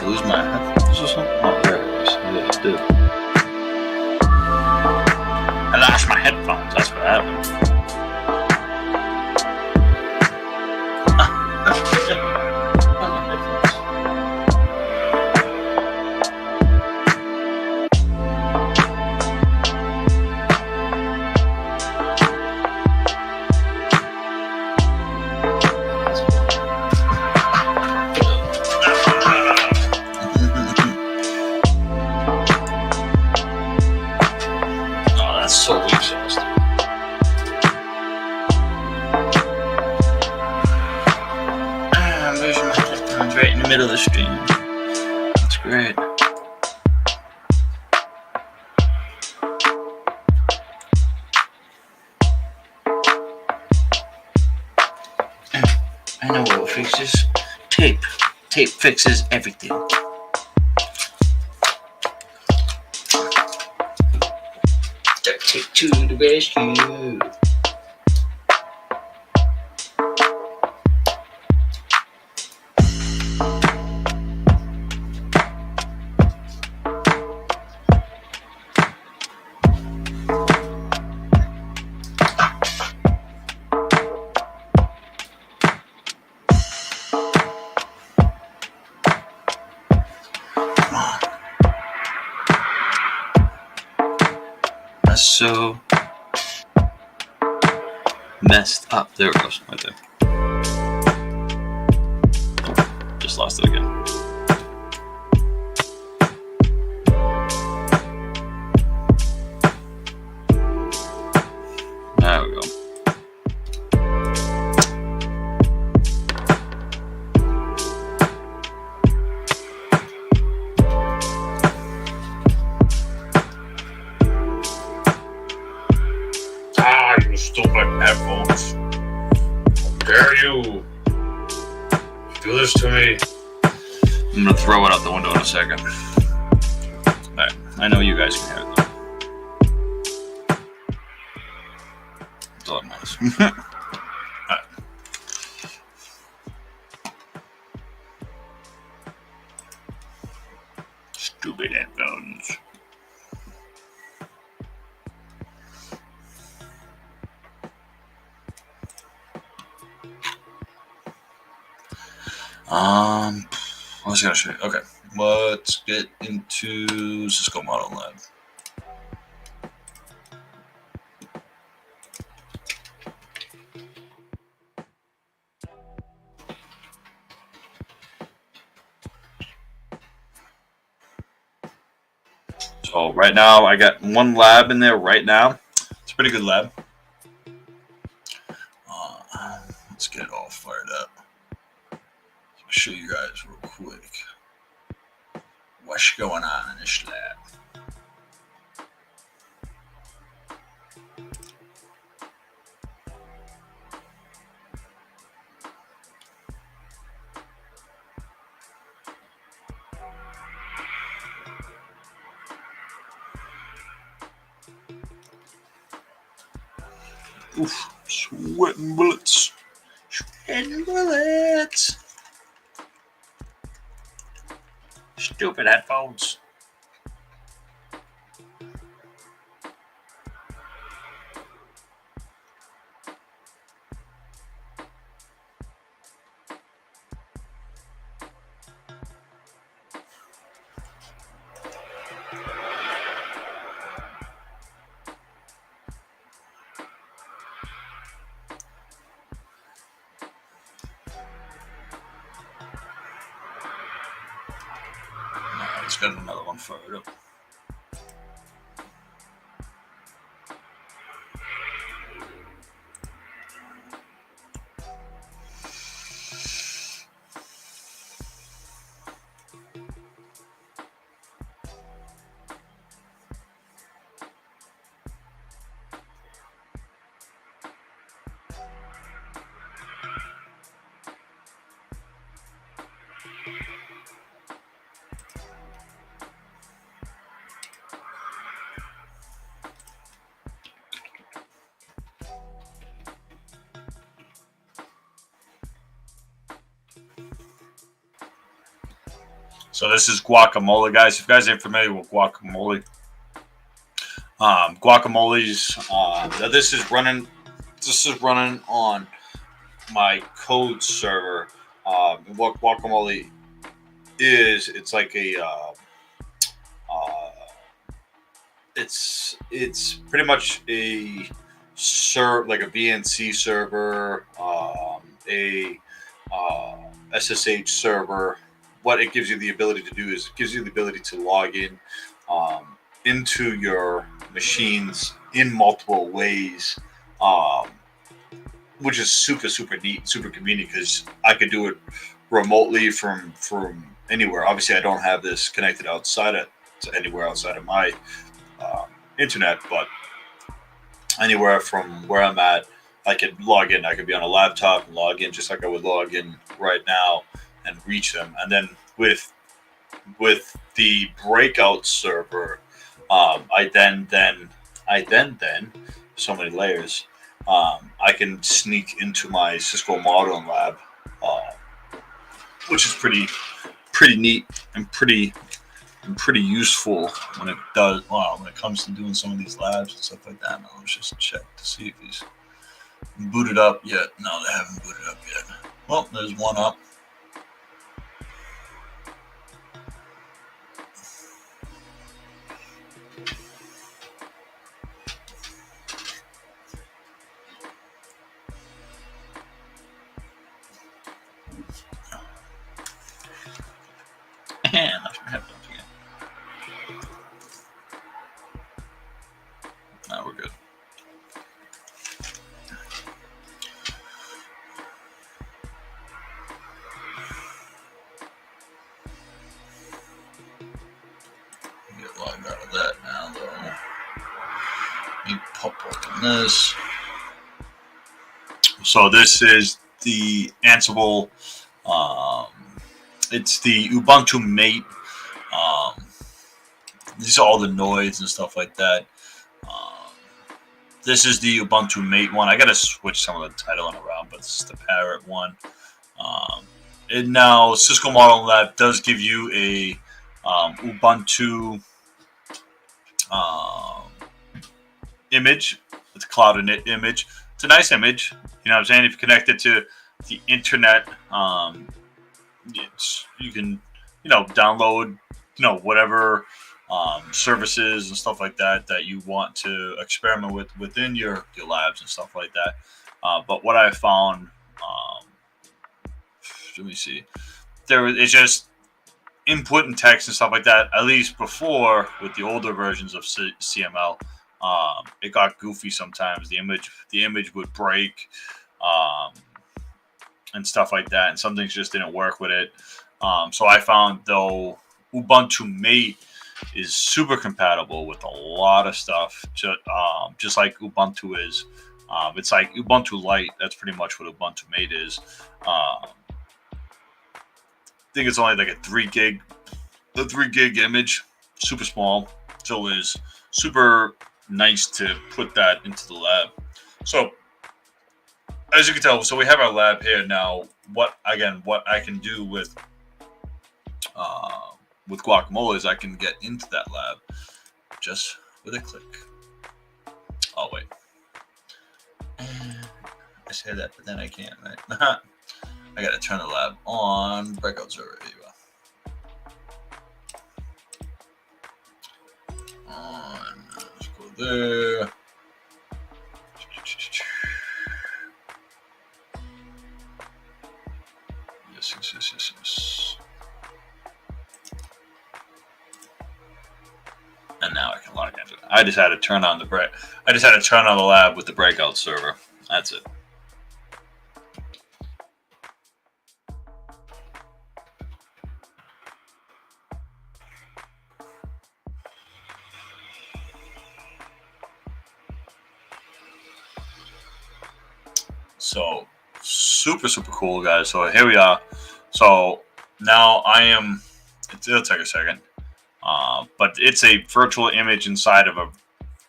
lose my headphones or something? Oh, there it is. Yeah, I did. I lost my headphones. That's what happened. So exhausting. I'm losing my headphones right in the middle of the stream. That's great. I know what will fix this. Tape. Tape fixes everything. Take to the rescue. Come on. That's so messed up. There it goes, right there. Oh, just lost it again. There we go. Ah, you stupid headphones. How dare you do this to me? I'm gonna throw it out the window in a second. Alright, I know you guys can hear it though. That's all that matters. Alright. Stupid headphones. What was I gonna show you? Okay, let's get into Cisco Model Lab. So right now I got one lab in there right now. It's a pretty good lab. Let's get it all fired up. I'll show you guys real quick what's going on in this lab. Oof, sweating bullets. Sweating bullets. Stupid headphones. Let's get another one fired up. So this is guacamole, guys. If you guys ain't familiar with guacamole, guacamole's this is running on my code server. What guacamole is, it's like a it's pretty much a like a VNC server, a SSH server. What it gives you the ability to do is it gives you the ability to log in into your machines in multiple ways, which is super neat, super convenient, because I could do it remotely from anywhere. Obviously, I don't have this connected anywhere outside of my internet, but anywhere from where I'm at, I could log in. I could be on a laptop and log in just like I would log in right now and reach them. And then with the breakout server, I then so many layers. I can sneak into my Cisco modeling lab, which is pretty neat and pretty useful when it comes to doing some of these labs and stuff like that. Now let's just check to see if he's booted up yet. No, they haven't booted up yet. Well, there's one up. Now we're good. Get logged out of that now, though. Let me pop open this. So this is the Ansible. It's the Ubuntu Mate. These are all the nodes and stuff like that. This is the Ubuntu Mate one. I gotta switch some of the titling around, but this is the Parrot one. And now Cisco Model Lab does give you a Ubuntu image. It's a cloud init image. It's a nice image. You know what I'm saying? If you connect it to the internet, you can, download, whatever services and stuff like that you want to experiment with within your labs and stuff like that. But what I found, let me see, it's just input and text and stuff like that. At least before, with the older versions of CML, it got goofy sometimes. The image would break, and stuff like that, and some things just didn't work with it. So I found, though, Ubuntu Mate is super compatible with a lot of stuff, just like Ubuntu is. It's like Ubuntu Lite. That's pretty much what Ubuntu Mate is. I think it's only like a 3 gig image, super small. So it is super nice to put that into the lab. So as you can tell, so we have our lab here now. What I can do with Guacamole is I can get into that lab just with a click. Oh wait, I say that, but then I can't, right? I gotta turn the lab on. Breakout server. There you go. Let's go there. Yes. And now I can log into it. I just had to turn on the lab with the breakout server. That's it. So super cool, guys. So here we are. So now it'll take a second. But it's a virtual image inside of a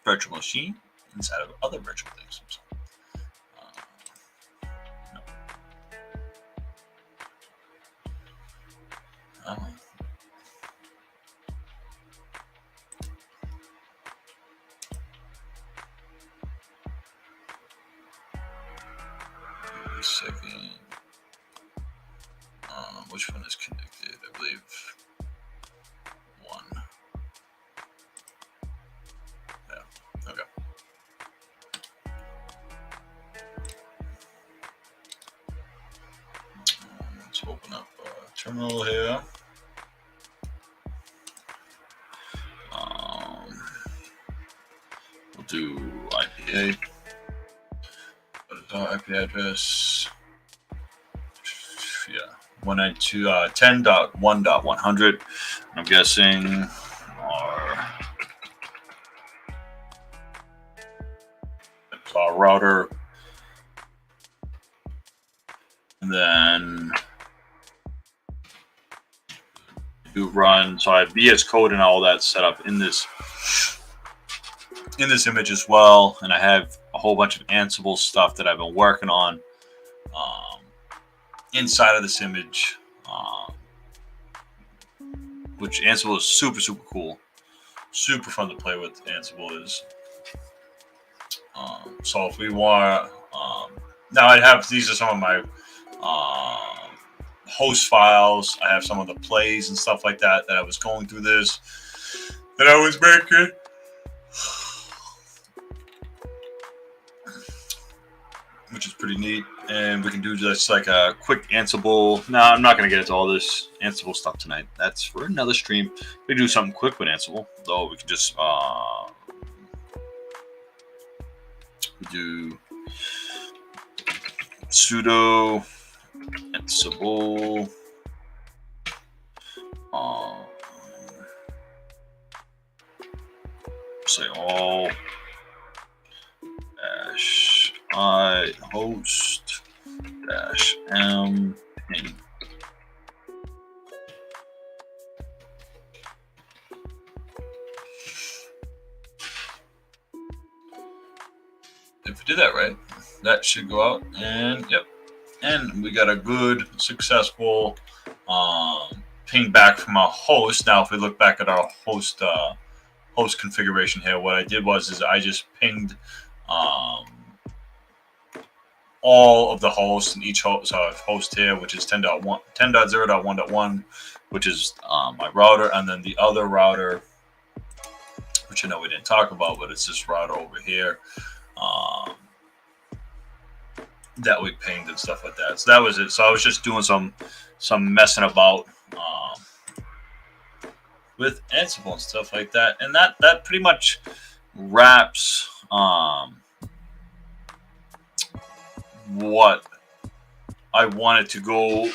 virtual machine, inside of other virtual things. Which one is connected? I believe one. Yeah. Okay. Let's open up a terminal here. We'll do IPA. What is our IP address? Yeah, 192 10.1.100. I'm guessing our router, and then do run. So I have VS Code and all that set up in this image as well, and I have a whole bunch of Ansible stuff that I've been working on inside of this image, which Ansible is super cool, super fun to play with. Ansible is. So if we want, now I have, these are some of my host files. I have some of the plays and stuff like that I was going through this, that I was making. Which is pretty neat. And we can do just like a quick Ansible. No, I'm not going to get into all this Ansible stuff tonight. That's for another stream. We do something quick with Ansible, though. We can just do sudo Ansible say all dash I host dash m ping. If we did that right, that should go out, and yep, and we got a good successful ping back from our host. Now if we look back at our host configuration here, what I did was I just pinged all of the hosts, and each host, so I have host here, which is 10.0.1.1, which is my router, and then the other router, which I know we didn't talk about, but it's this router over here that we pinged and stuff like that. So that was it. So I was just doing some messing about with Ansible and stuff like that, and that pretty much wraps what I wanted to go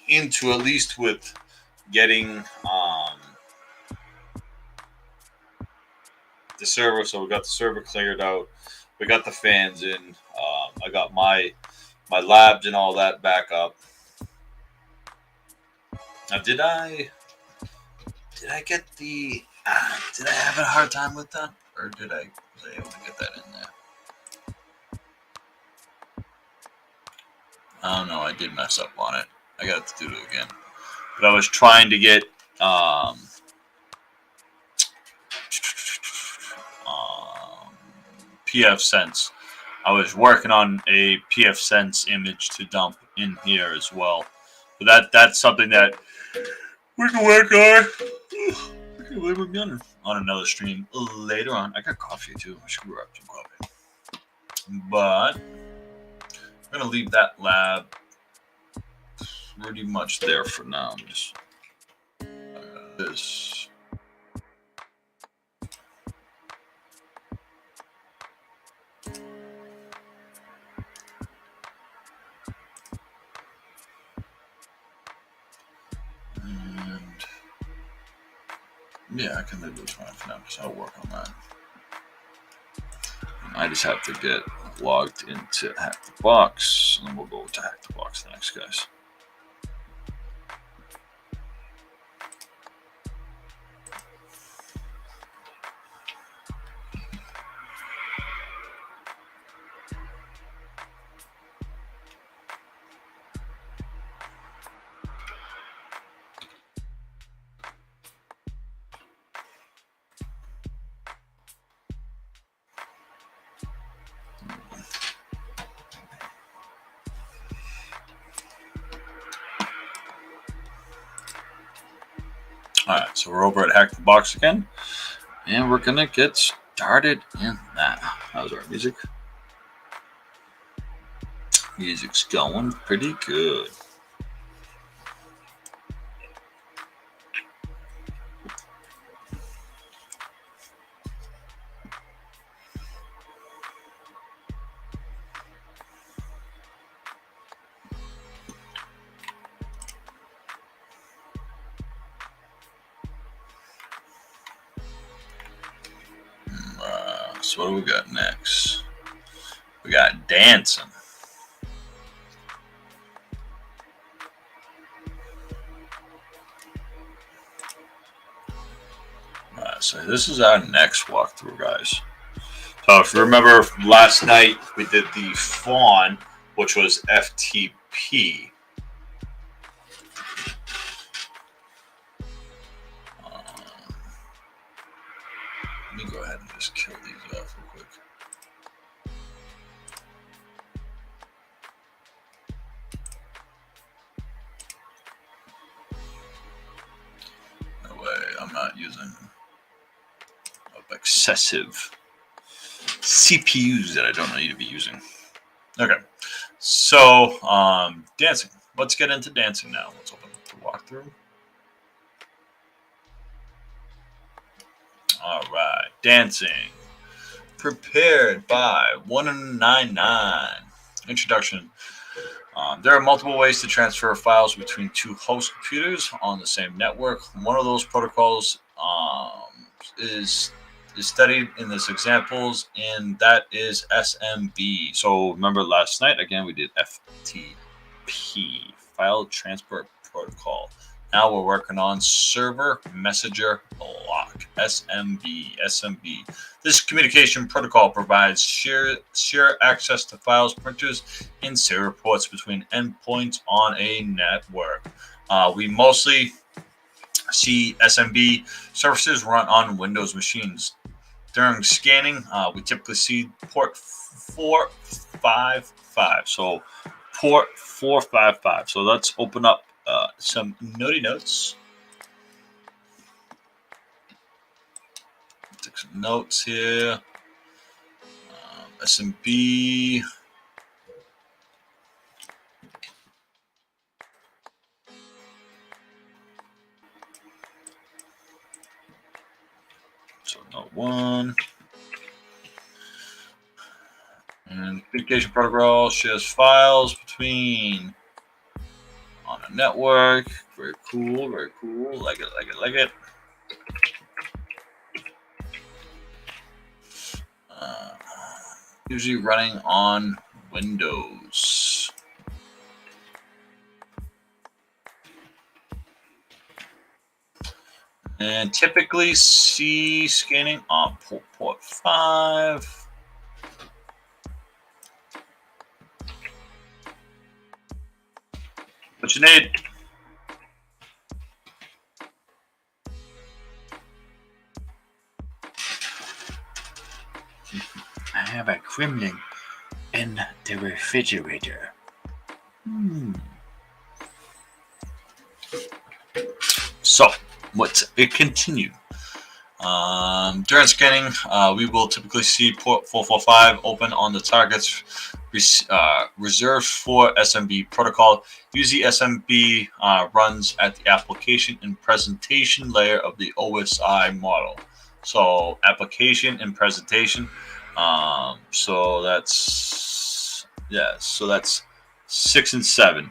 into, at least with getting the server. So we got the server cleared out, we got the fans in, I got my labs and all that back up. Now did I get the did I have a hard time with that, or was I able to get that in there? I don't know, I did mess up on it. I got to do it again. But I was trying to get pfSense. I was working on a pfSense image to dump in here as well. But that's something that we can work on. We can work on another stream later on. I got coffee too. I should grab some coffee. But I'm gonna leave that lab pretty much there for now. Just this. Yeah, I can leave this one for now because I'll work on that. I just have to get logged into HacktheBox, and then we'll go to HacktheBox next, guys. All right, so we're over at HacktheBox again, and we're gonna get started in that. How's our music? Music's going pretty good. So what do we got next? We got dancing. Alright, so this is our next walkthrough, guys. So if you remember last night, we did the fawn, which was FTP. Let me go ahead and just kill these off real quick. That way I'm not using excessive CPUs that I don't need to be using. Okay, so dancing. Let's get into dancing now. Let's open up the walkthrough. All right, dancing. Prepared by 199. Introduction. There are multiple ways to transfer files between two host computers on the same network. One of those protocols is studied in this examples, and that is SMB. So remember last night, again, we did FTP, File Transfer Protocol. Now we're working on Server Messenger Block, SMB. This communication protocol provides share access to files, printers, and serial ports between endpoints on a network. We mostly see SMB services run on Windows machines. During scanning, we typically see port 455. So port 455. So let's open up some notey notes. Take some notes here. SMB. So note 1. And communication protocol shares files between on a network. Very cool, very cool. Like it. Usually running on Windows. And typically see scanning on port 5. What you need? I have a gremlin in the refrigerator. So let's continue. During scanning, we will typically see port 445 open on the targets reserved for SMB protocol. Usually SMB runs at the application and presentation layer of the OSI model. So application and presentation. So that's 6 and 7.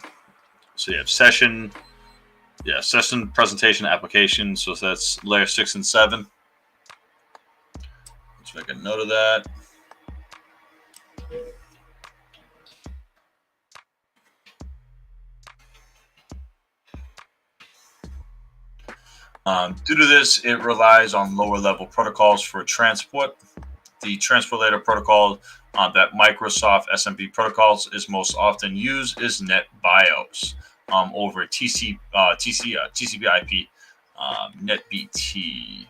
So you have session, presentation, application. So that's layer 6 and 7. Let's make a note of that. Due to this, it relies on lower level protocols for transport. The transport layer protocol that Microsoft SMB protocols is most often used is NetBIOS over TCP/IP NetBT.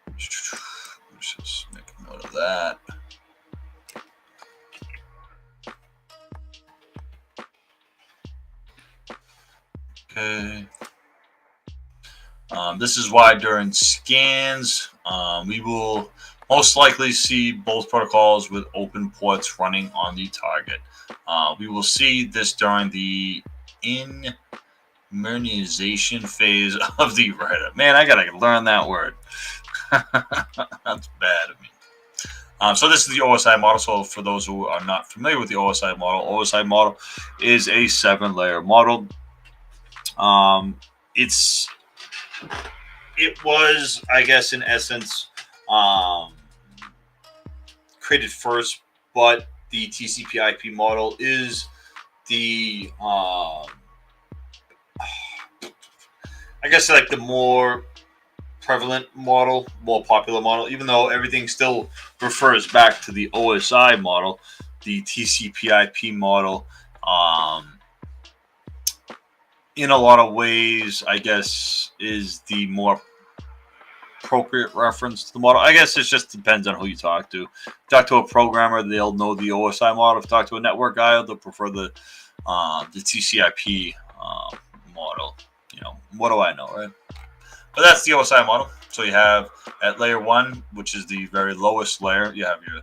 Let's just make a note of that. Okay. This is why during scans, we will most likely see both protocols with open ports running on the target. We will see this during the immunization phase of the writer. Man, I gotta learn that word. That's bad of me. So this is the OSI model. So for those who are not familiar with the OSI model is a 7-layer model. It was, I guess, in essence, created first, but the TCP/IP model is the, I guess, like the more prevalent model, more popular model, even though everything still refers back to the OSI model. The TCP/IP model, in a lot of ways, I guess, is the more appropriate reference to the model. I guess it just depends on who you talk to. If you talk to a programmer, they'll know the OSI model. If you talk to a network guy, they'll prefer the TCP/IP model. You know, what do I know, right? But that's the OSI model. So you have at layer 1, which is the very lowest layer, you have your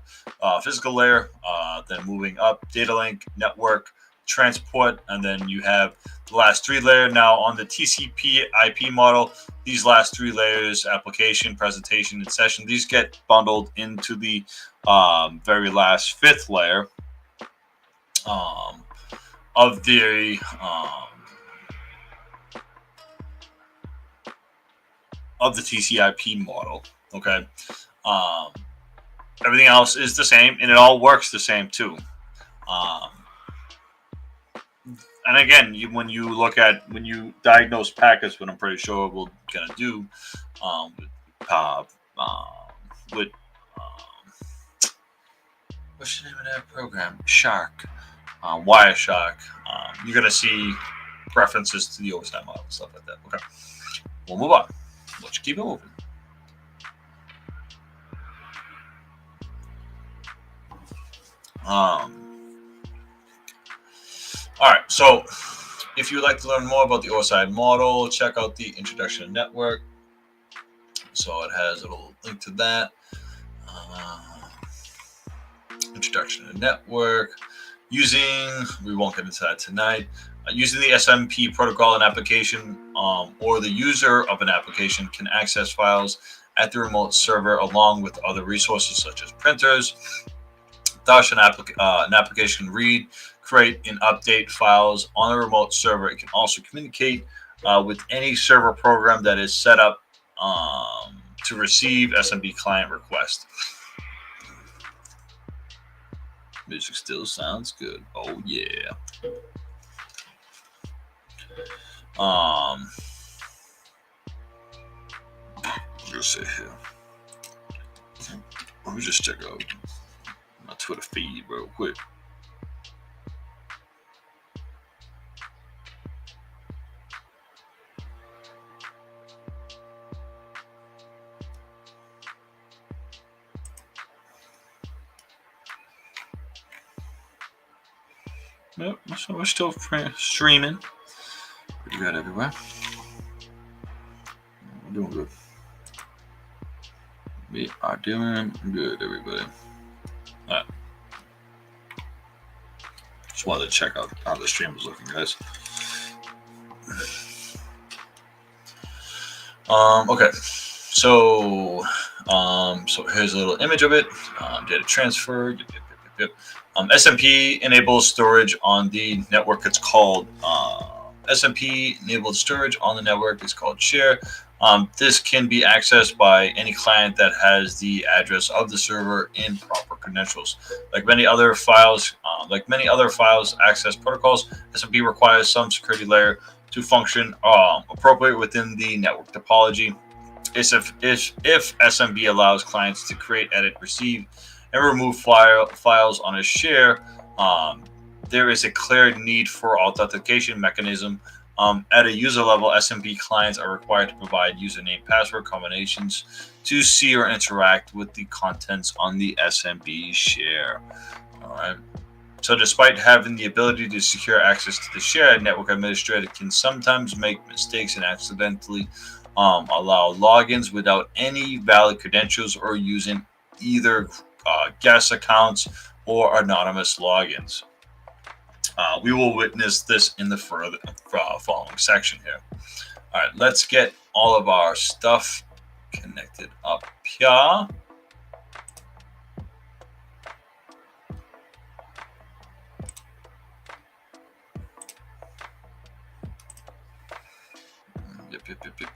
physical layer, then moving up, data link, network, transport, and then you have the last 3 layer. Now on the TCP/IP model, these last 3 layers, application, presentation, and session, these get bundled into the very last 5th layer of the TCP/IP model. Okay, everything else is the same, and it all works the same too. And again, when you diagnose packets, what I'm pretty sure we're gonna do with what's the name of that program? Shark, Wireshark. You're gonna see references to the OSI model, stuff like that. Okay, we'll move on. Let's keep it moving. All right, so if you would like to learn more about the OSI model, check out the Introduction to Network. So it has a little link to that. Introduction to Network. We won't get into that tonight. Using the SMP protocol, an application or the user of an application can access files at the remote server along with other resources such as printers. Thus, an application can read, create, and update files on a remote server. It can also communicate with any server program that is set up to receive SMB client requests. Music still sounds good. Oh yeah. Let's see here. Let me just check out my Twitter feed real quick. Yep, so we're still streaming. Pretty good everywhere. We're doing good. We are doing good, everybody. All right. Just wanted to check out how the stream was looking, guys. Okay. So here's a little image of it. Data transfer. Yep. SMP enables storage on the network. It's called SMP enabled storage on the network. It's called share. This can be accessed by any client that has the address of the server and proper credentials. Like many other files access protocols, SMP requires some security layer to function appropriate within the network topology. If SMB allows clients to create, edit, receive, and remove files on a share, there is a clear need for authentication mechanism. At a user level, SMB clients are required to provide username password combinations to see or interact with the contents on the SMB share. All right. So despite having the ability to secure access to the shared, network administrator can sometimes make mistakes and accidentally allow logins without any valid credentials or using either guest accounts or anonymous logins. We will witness this in the following section here. All right, let's get all of our stuff connected up here.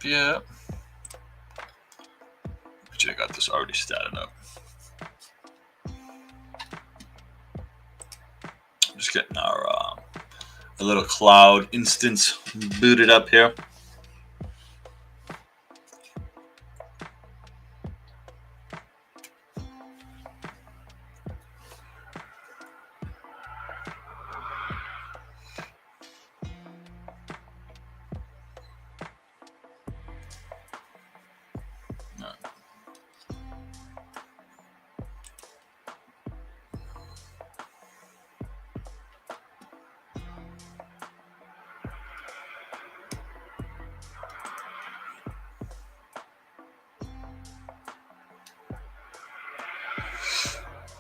Yep. Actually, I got this already started up. Just getting our a little cloud instance booted up here.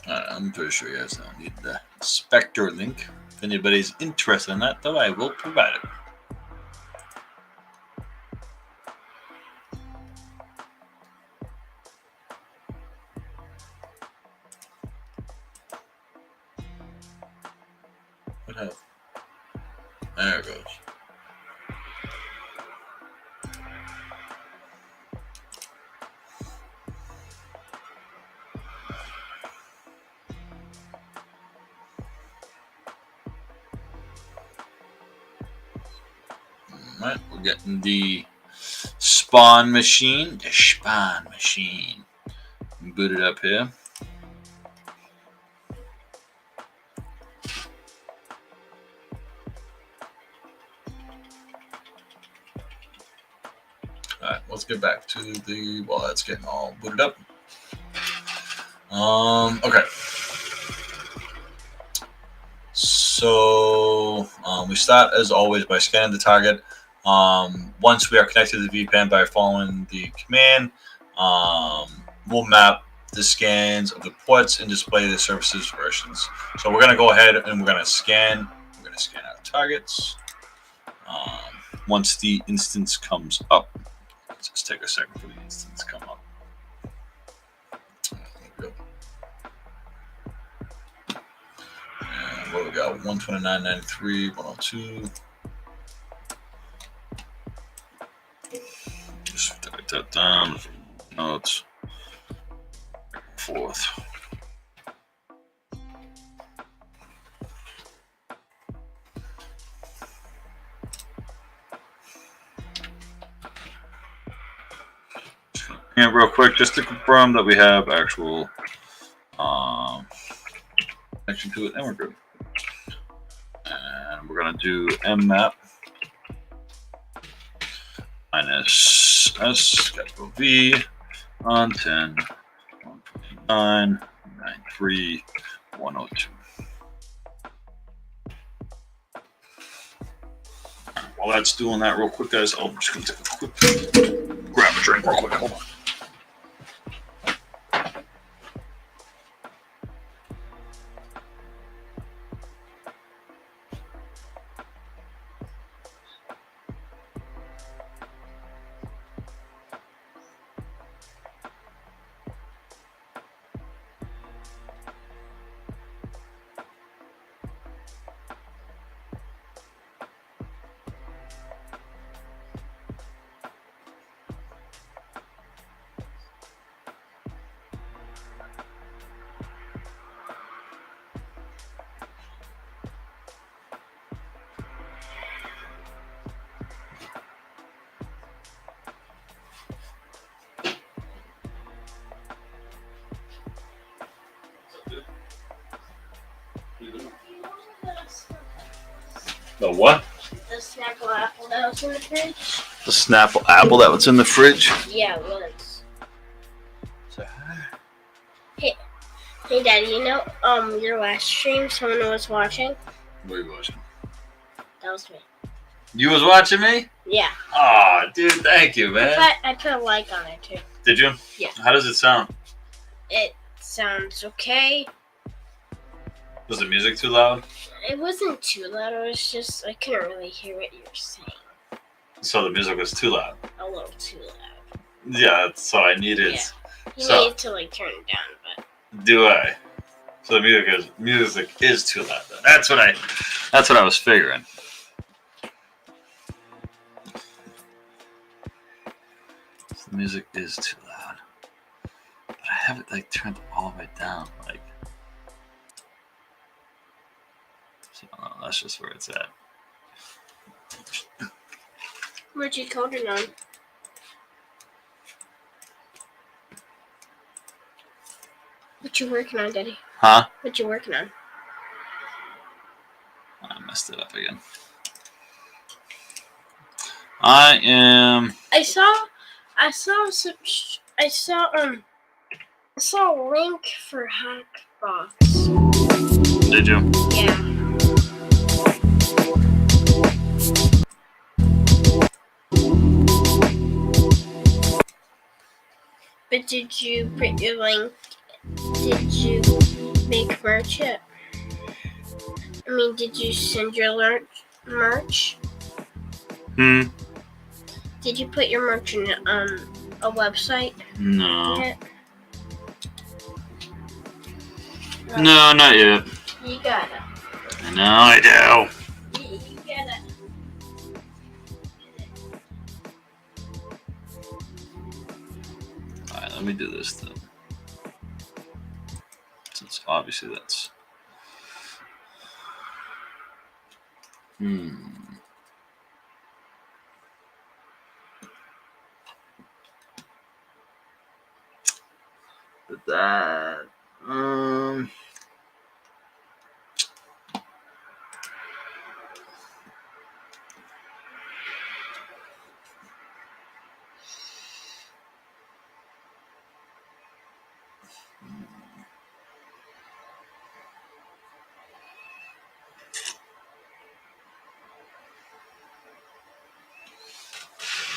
I'm pretty sure you guys don't need the Spectre link. If anybody's interested in that, though, I will provide it. What happened? There it goes. Alright, we're getting the spawn machine. Booted up here. Alright, let's get back to the, well, that's getting all booted up. Okay. So we start as always by scanning the target. Once we are connected to the VPN by following the command, we'll map the scans of the ports and display the services versions. So we're going to go ahead and we're going to scan. We're going to scan our targets. Once the instance comes up, let's just take a second for the instance to come up. And what we got? 129.93, 102. Just write that down. Notes. Fourth. And real quick, just to confirm that we have actual connection to it, and we're good. And we're going to do mmap minus s capital V on 10 129 93 102. While that's doing that real quick, guys, I'm just going to take a quick grab a drink real quick. Hold on. The what? The Snapple apple that was in the fridge. The Snapple apple that was in the fridge? Yeah, it was. So, Hey, Hey, Daddy, you know, your last stream, someone was watching. What are you watching? That was me. You was watching me? Yeah. Oh, dude, thank you, man. I put a like on it, too. Did you? Yeah. How does it sound? It sounds okay. Was the music too loud? It wasn't too loud. It was just, I couldn't really hear what you were saying. So the music was too loud. A little too loud. Yeah, so I needed. Yeah. You So- need to, like, turn it down, but... Do I? So the music is too loud. Then. That's what I was figuring. The music is too loud, but I have it like turned all the way down. Like, so that's just where it's at. What'd you code it on? What you working on, Daddy? Huh? What you working on? I messed it up again. I saw a link for HacktheBox. Did you? Yeah. But did you print your link? Did you make merch yet? I mean, did you send your merch? Did you put your merch in a website No. yet? No, not yet. You gotta. No, I do. You gotta. Alright, let me do this then. Since obviously that's... But that...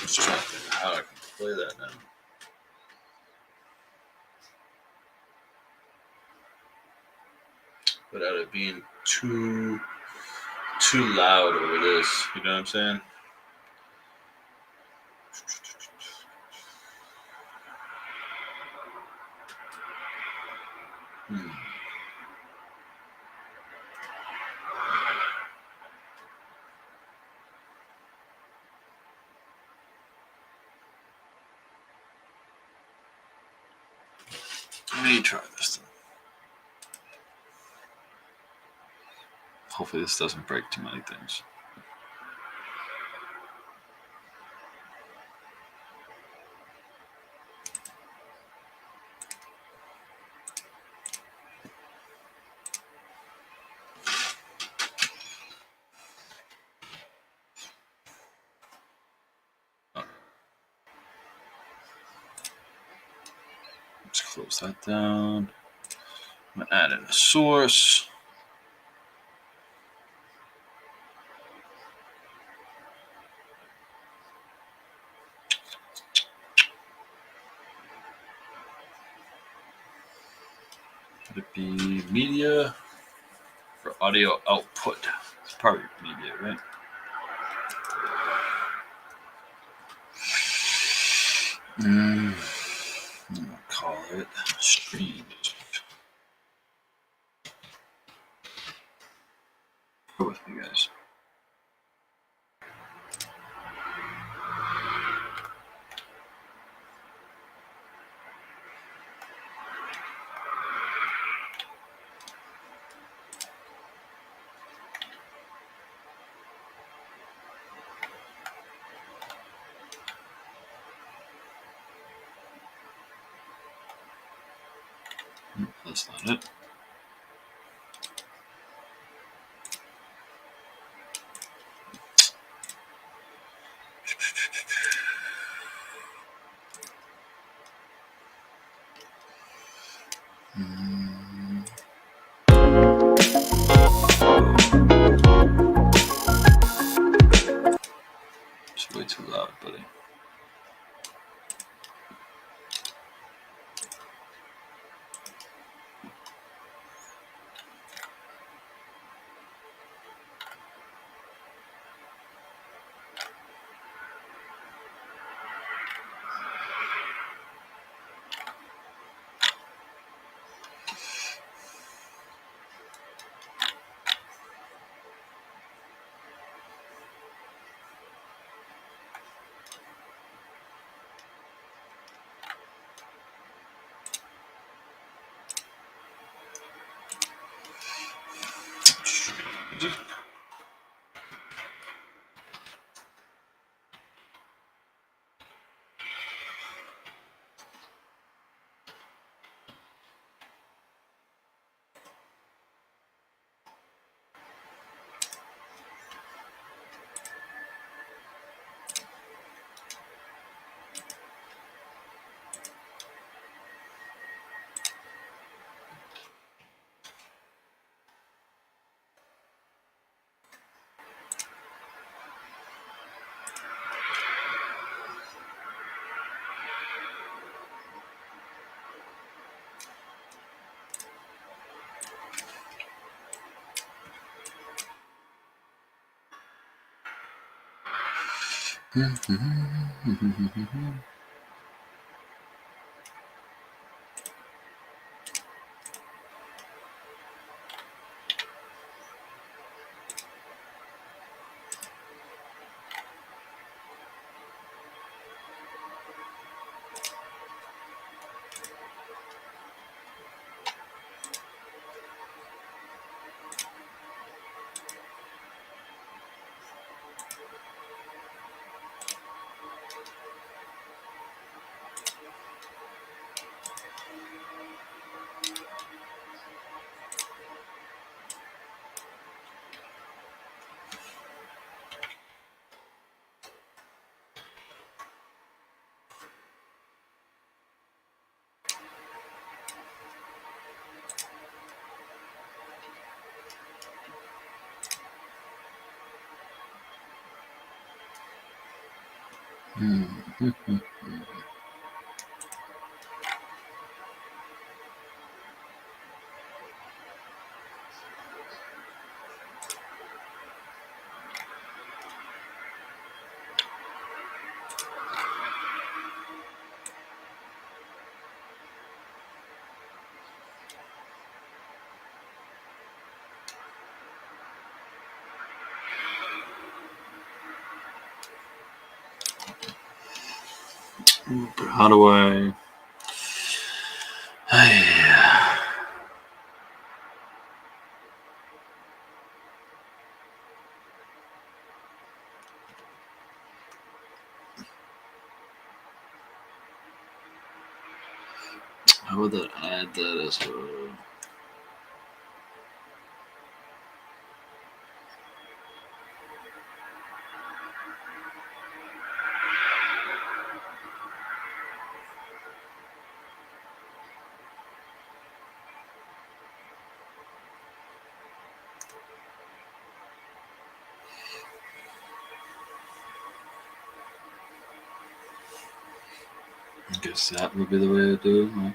Just trying to think how I can play that now. Without it being too loud over this, you know what I'm saying? Let me try this then. Hopefully this doesn't break too many things. Let's close that down. I'm gonna add in a source. Would it be media for audio output? It's probably media, right? I'm gonna call it stream. Go with me, guys. That's not it. How do I? How would that add that as a? I guess that would be the way to do it. Huh?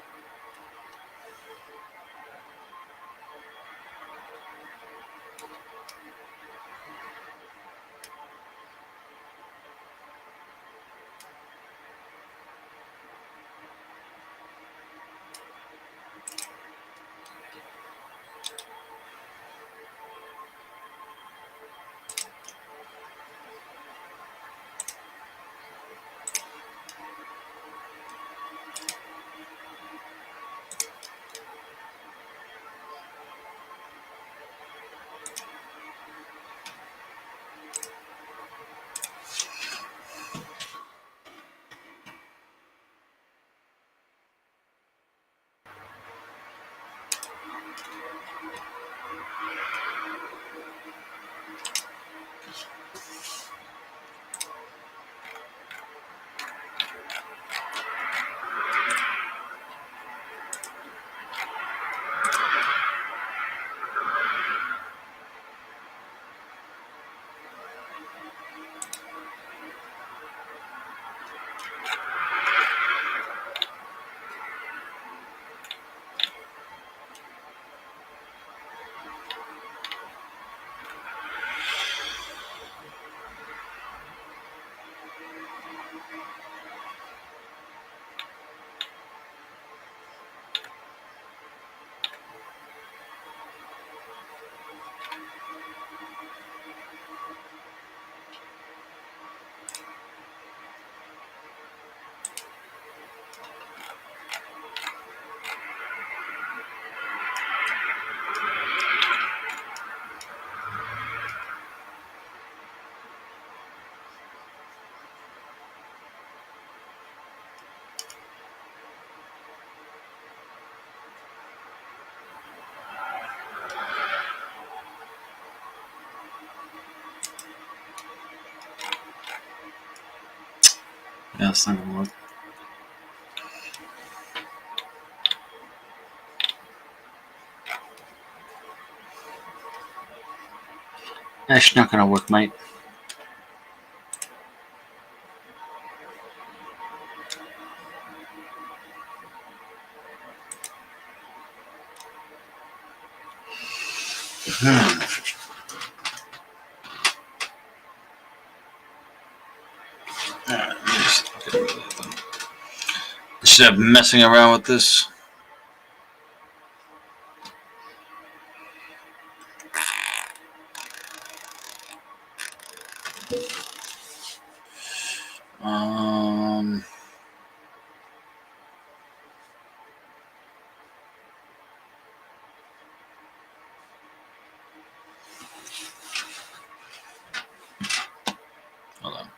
Yeah, it's not gonna work. That's not gonna work, mate. instead of messing around with this. Hold on.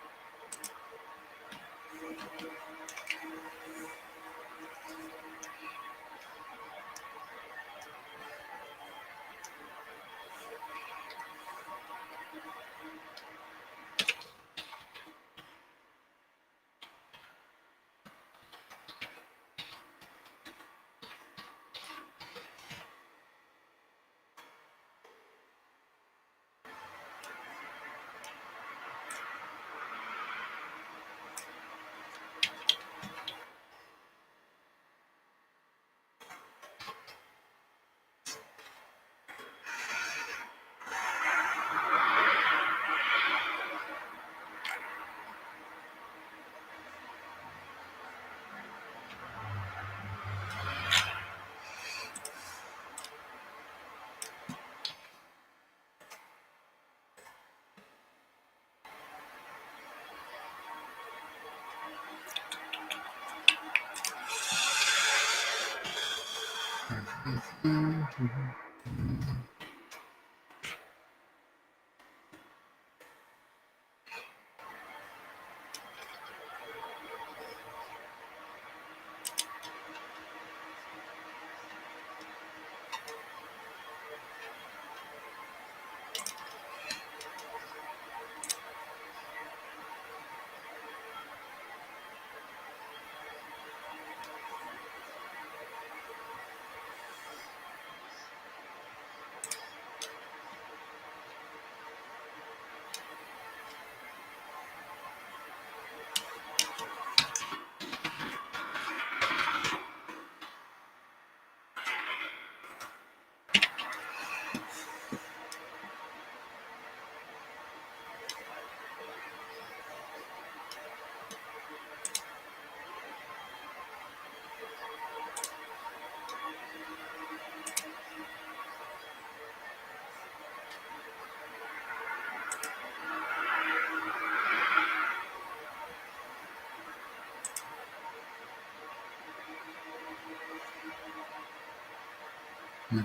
Is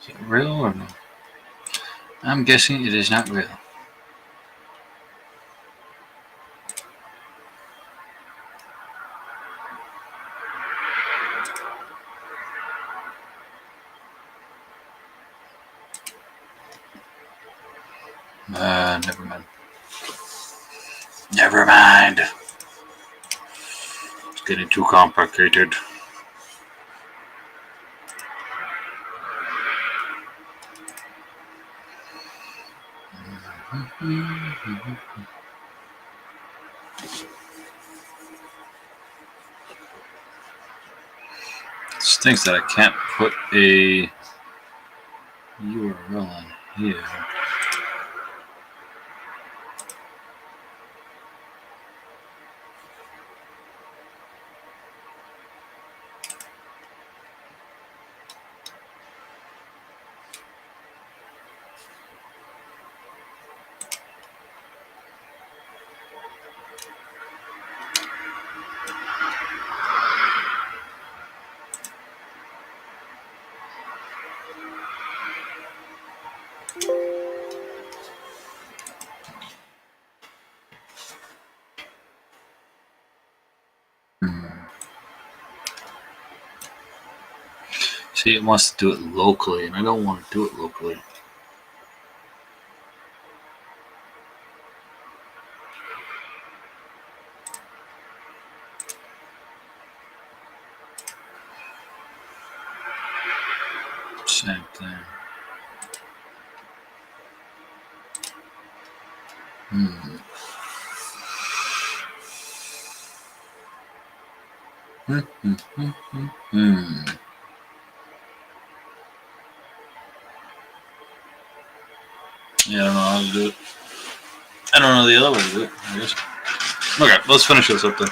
it real or no? I'm guessing it is not real. Never mind. Never mind. It's getting too complicated. It stinks that I can't put a URL on here. See, it wants to do it locally, and I don't want to do it locally. Same thing. Yeah, I don't know how to do it. I don't know the other way to do it, I guess. Okay, let's finish this up then.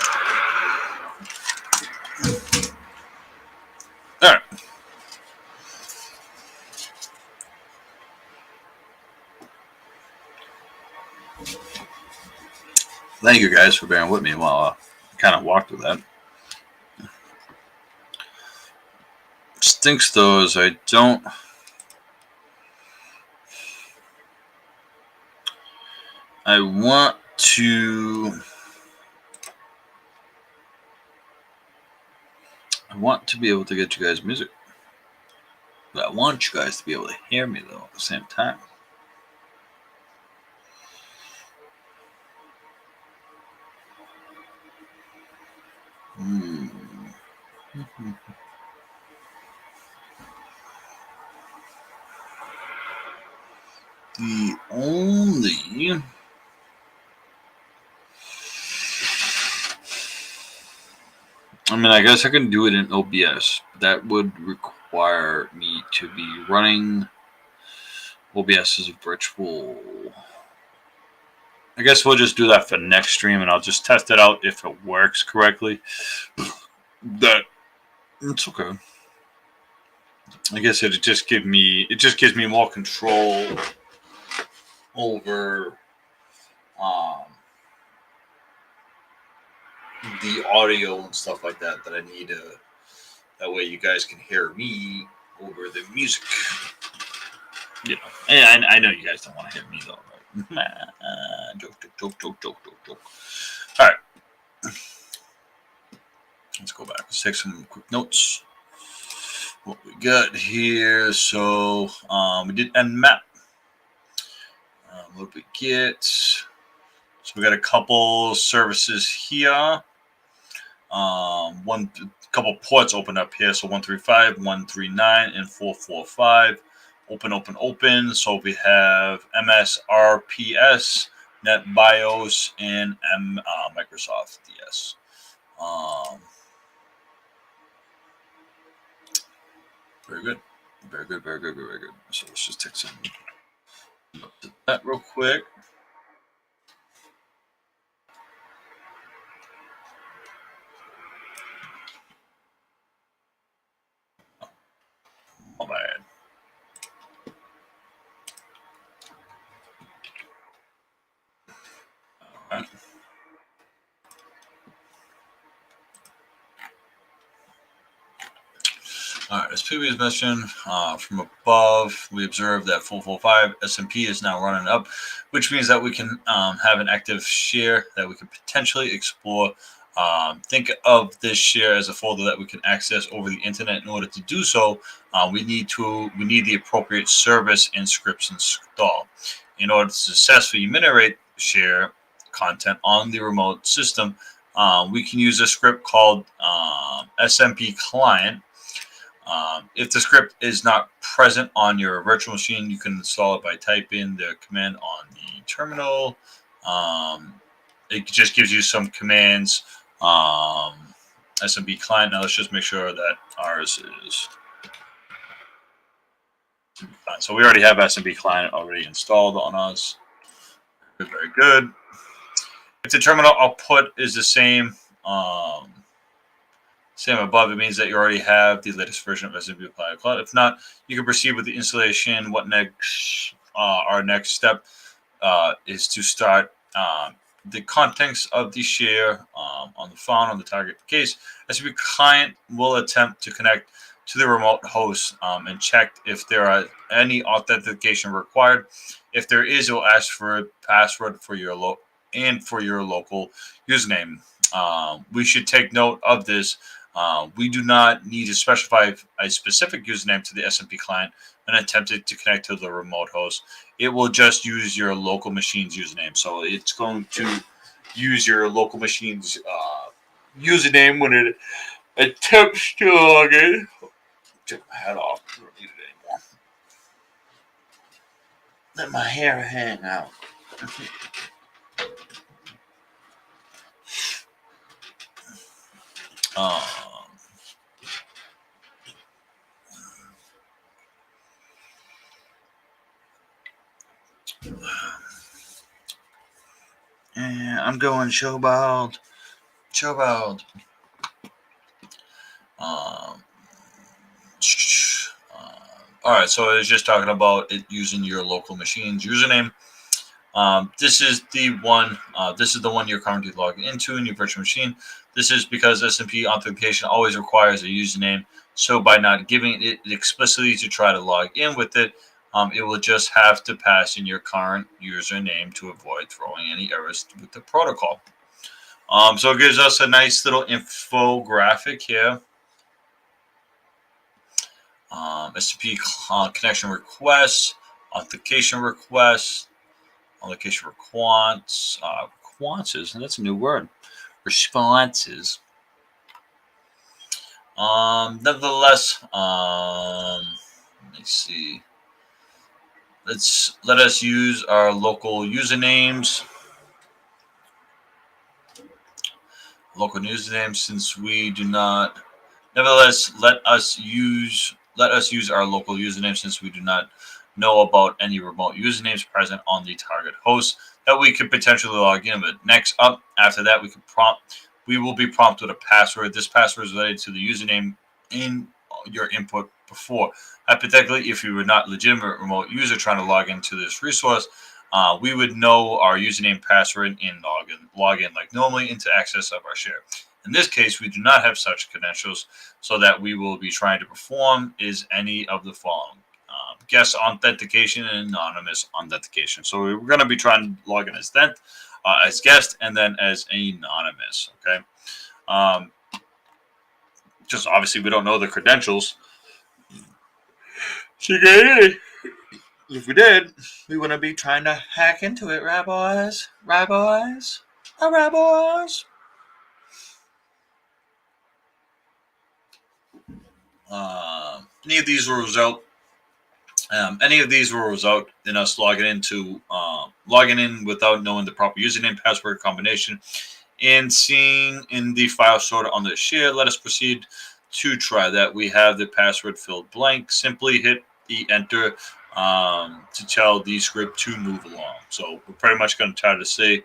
Alright. Thank you guys for bearing with me while I kind of walked through that. Stinks though is I want to be able to get you guys music. But I want you guys to be able to hear me though at the same time. The only I guess I can do it in OBS. That would require me to be running OBS as a virtual. I guess we'll just do that for next stream, and I'll just test it out if it works correctly. It's okay. I guess it just gives me more control over the audio and stuff like that I need. That way you guys can hear me over the music. You know, and I know you guys don't want to hear me though, right? Joke. All right. Let's go back. Let's take some quick notes. What we got here. So we did Nmap. What did we get? So we got a couple services here. Couple ports open up here. So 135, 139, and 445. Open. So we have MSRPS, NetBIOS, and Microsoft DS. Very good. So let's just take some notes of that real quick. My bad. All right. All right, as previously mentioned, from above, we observed that 445 SMP is now running up, which means that we can have an active share that we can potentially explore. Think of this share as a folder that we can access over the internet. In order to do so, we need the appropriate service and scripts installed. In order to successfully enumerate share content on the remote system, we can use a script called SMP client. If the script is not present on your virtual machine, you can install it by typing the command on the terminal. It just gives you some commands. SMP client. Now let's just make sure that ours is. So we already have SMP client already installed on us. Very good. If the terminal output is the same above, it means that you already have the latest version of SMP Cloud. If not, you can proceed with the installation. What next? Our next step is to start the contents of the share on the phone on the target case. SMP client will attempt to connect to the remote host and check if there are any authentication required. If there is, it will ask for a password for your local username. We should take note of this. We do not need to specify a specific username to the SMP client when attempting to connect to the remote host. It will just use your local machine's username. So it's going to use your local machine's username when it attempts to log in. Take my hat off. I don't need it anymore. Let my hair hang out. And I'm going Showbound. Showbound. All right, so it's just talking about it using your local machine's username. This is the one. This is the one you're currently logging into in your virtual machine. This is because SMP authentication always requires a username. So by not giving it explicitly to try to log in with it, it will just have to pass in your current username to avoid throwing any errors with the protocol. So it gives us a nice little infographic here. SMP connection requests, authentication requests, authentication responses, and that's a new word. Responses. Nevertheless, let me see. Let us use our local usernames. Local usernames, since we do not. Nevertheless, let us use our local username, since we do not know about any remote usernames present on the target host that we could potentially log in with. Next up, after that, we will be prompted with a password. This password is related to the username in your input before. Hypothetically, if you were not legitimate remote user trying to log into this resource, we would know our username, password, and login like normally into access of our share. In this case, we do not have such credentials, so that we will be trying to perform is any of the following: guest authentication and anonymous authentication. So we're going to be trying to log in as guest, and then as anonymous. Okay. Just obviously we don't know the credentials. If we did, we wouldn't be trying to hack into it, right, boys? Right, boys? All right, boys? Any of these will result in us logging in without knowing the proper username password combination and seeing in the file sorted on the share. Let us proceed to try that. We have the password filled blank. Simply hit the enter to tell the script to move along. So we're pretty much going to try to say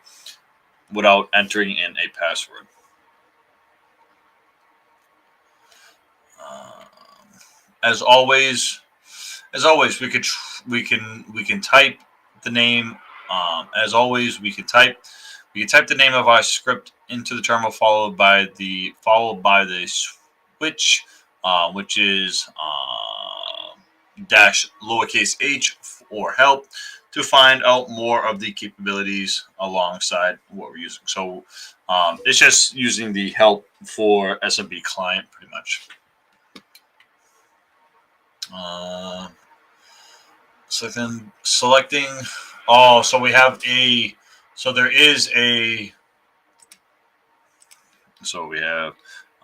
without entering in a password. As always, we can type the name. As always, we can type the name of our script into the terminal, followed by the switch, which is dash lowercase h or help, to find out more of the capabilities alongside what we're using. So it's just using the help for SMP client, pretty much. Selecting. Oh, so we have a. So there is a. So we have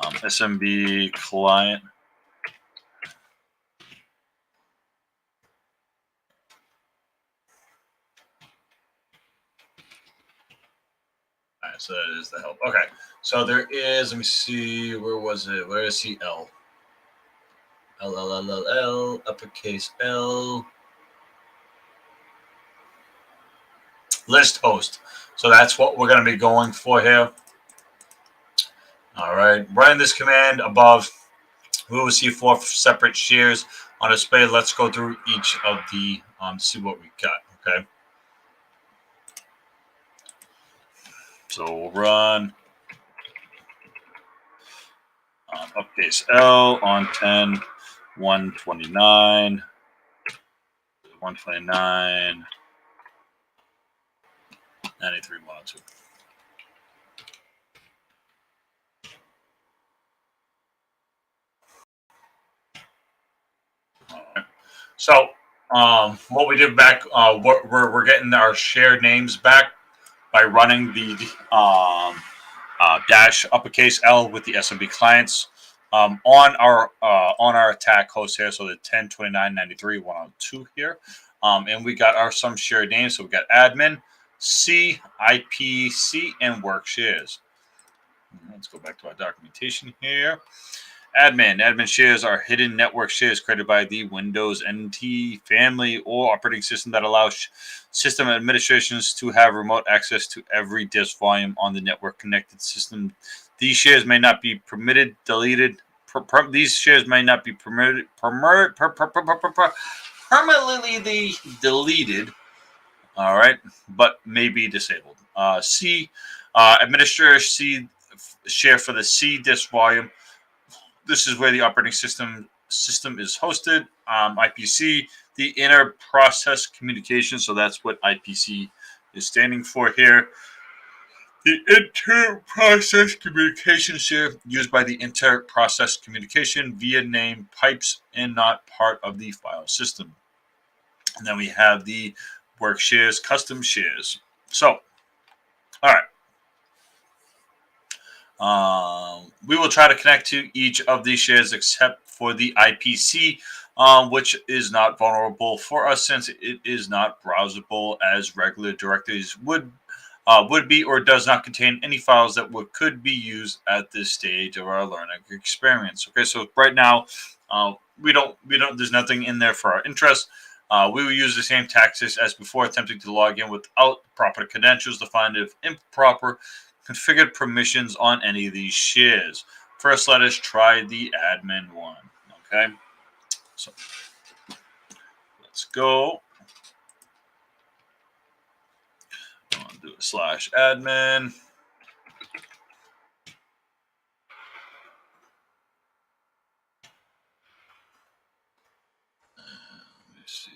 SMB client. All right, so that is the help. Okay, so there is. Let me see. Where was it? Where is he? L. L, uppercase L. List host. So that's what we're going to be going for here. All right, running this command above, we will see 4 separate shares on display. Let's go through each of the see what we got. Okay. So we'll run uppercase L on 10, 129, 129, 93, 102. All right. So what we did back, we're getting our shared names back by running the dash uppercase L with the SMB clients on our attack host here. So the 10, 29, 93, 102 here. And we got some shared names. So we got admin, C, IP, C, and work shares. Let's go back to our documentation here. Admin. Admin shares are hidden network shares created by the Windows NT family or operating system that allows system administrations to have remote access to every disk volume on the network connected system. These shares may not be permitted, deleted. These shares may not be permanently deleted. All right, but may be disabled. C. Administrator C share for the C disk volume. This is where the operating system is hosted. IPC, the inter process communication. So that's what IPC is standing for here. The inter-process communication share used by the inter-process communication via name pipes and not part of the file system. And then we have the work shares, custom shares. So, all right. We will try to connect to each of these shares except for the IPC, which is not vulnerable for us since it is not browsable as regular directories would be, or does not contain any files that could be used at this stage of our learning experience. Okay, so right now, there's nothing in there for our interest. We will use the same tactics as before, attempting to log in without proper credentials to find if improper configured permissions on any of these shares. First, let us try the admin one. Okay, so let's go. I'll do a /admin. Let me see.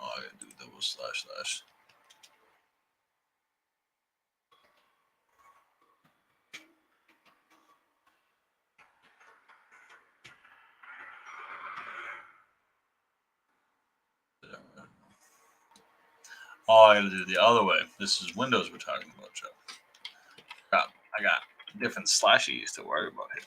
Oh, I gotta do double //. Oh, I gotta do it the other way. This is Windows we're talking about, Joe. I got different slashies to worry about here.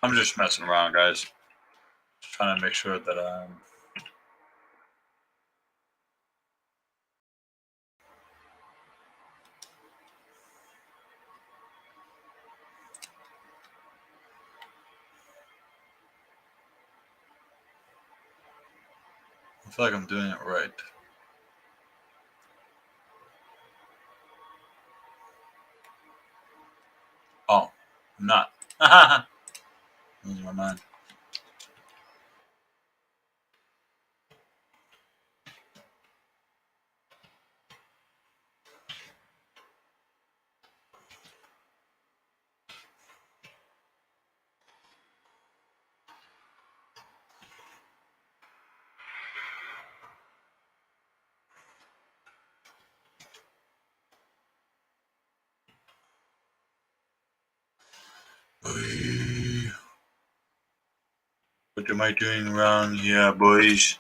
I'm just messing around, guys. Just trying to make sure that I feel like I'm doing it right. Oh, I'm not. Losing my mind. What am I doing wrong here, boys?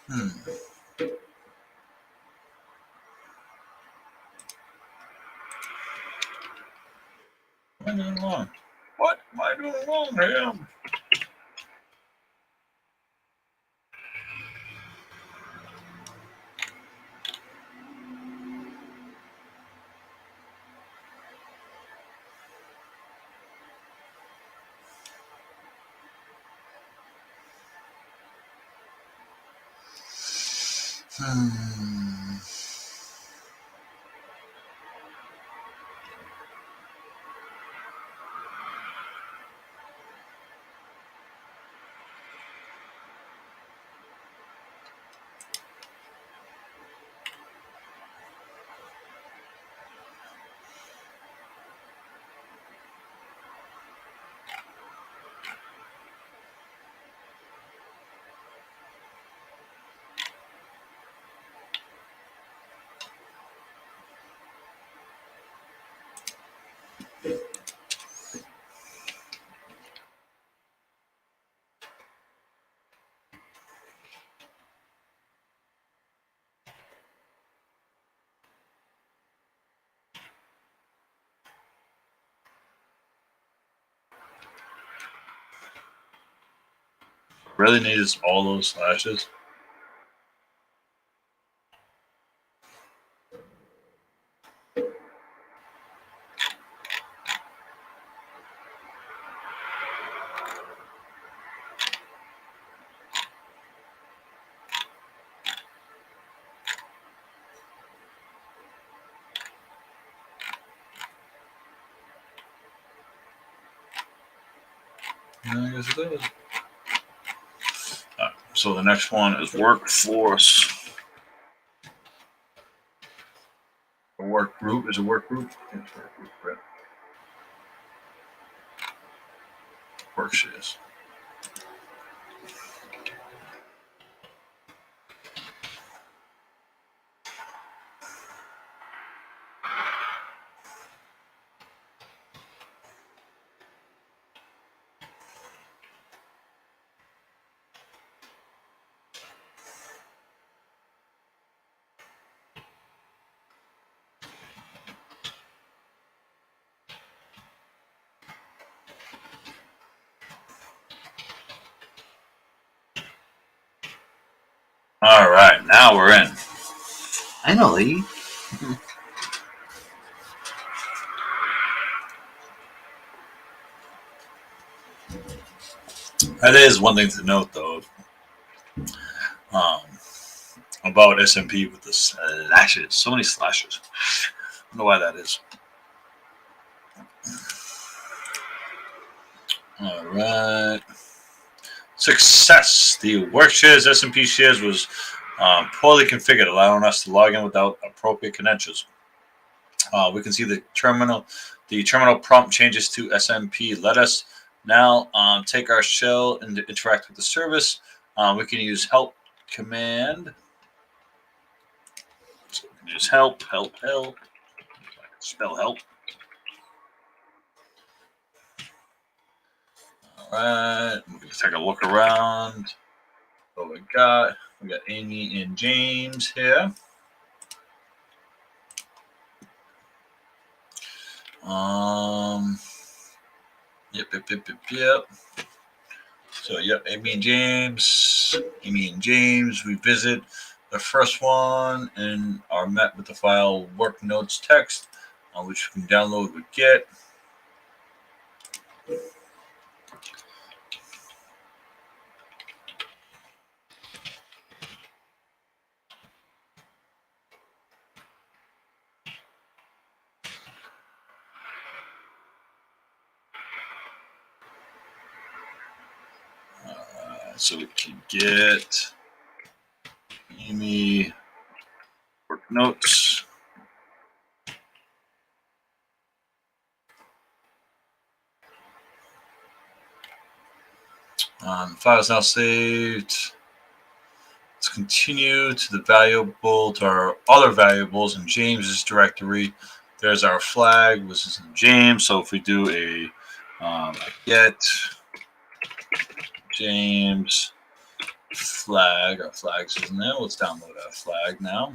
What am I doing wrong? What am I doing wrong here? Really needs all those slashes. I guess it does. So the next one is workforce. A work group is a work group. It's work group, right? Worksheets. All right, now we're in. Finally. That is one thing to note, though, about SMP with the slashes. So many slashes. I don't know why that is. All right. Success. The work shares SMP shares was poorly configured, allowing us to log in without appropriate credentials. We can see the terminal prompt changes to SMP. Let us now take our shell and interact with the service. We can use help command. So we can use help. I can spell help. All right, we can take a look around. What we got? We got Amy and James here. Yep. So Amy and James. We visit the first one and are met with the file work notes text, which we can download with Git. So we can get Amy work notes. The file is now saved. Let's continue to our other variables in James's directory. There's our flag, which is in James. So if we do a get James flag. Our flags isn't there. Let's download our flag now.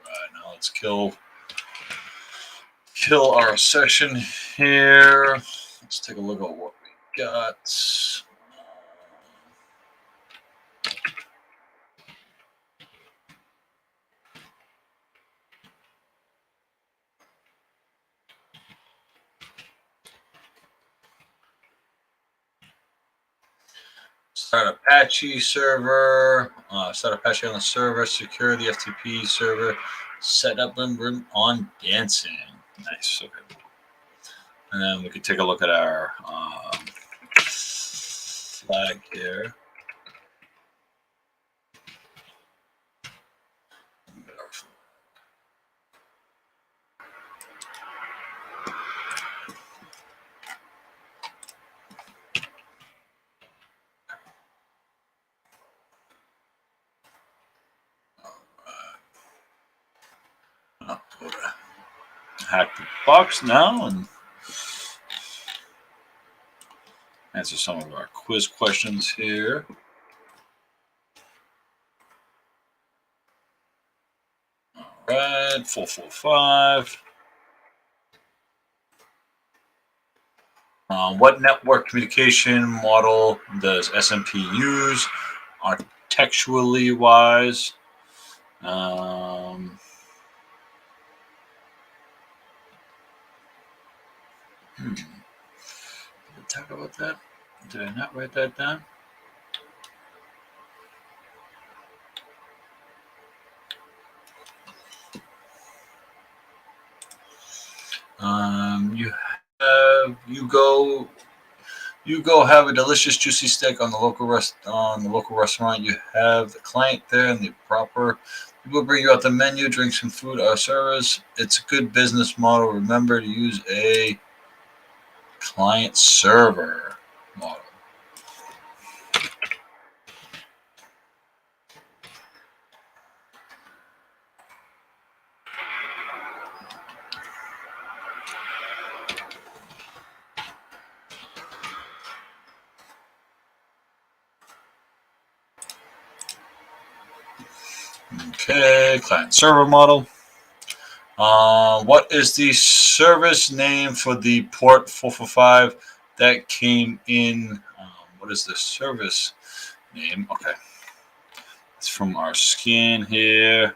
All right, now let's kill our session here. Let's take a look at what we got. Start Apache server. Start Apache on the server. Secure the FTP server. Set up room on dancing. Nice. Okay. And then we could take a look at our flag here. I'll go to HacktheBox now and answer some of our quiz questions here. All right, 445. What network communication model does SMP use, architecturally wise? Did we talk about that? Did I not write that down? You go have a delicious juicy steak on the local restaurant. You have the client there and the proper people bring you out the menu, drink some food, our service. It's a good business model. Remember to use a client server model. Okay, client server model. What is the service name for the port 445 that came in? What is the service name? Okay, it's from our scan here.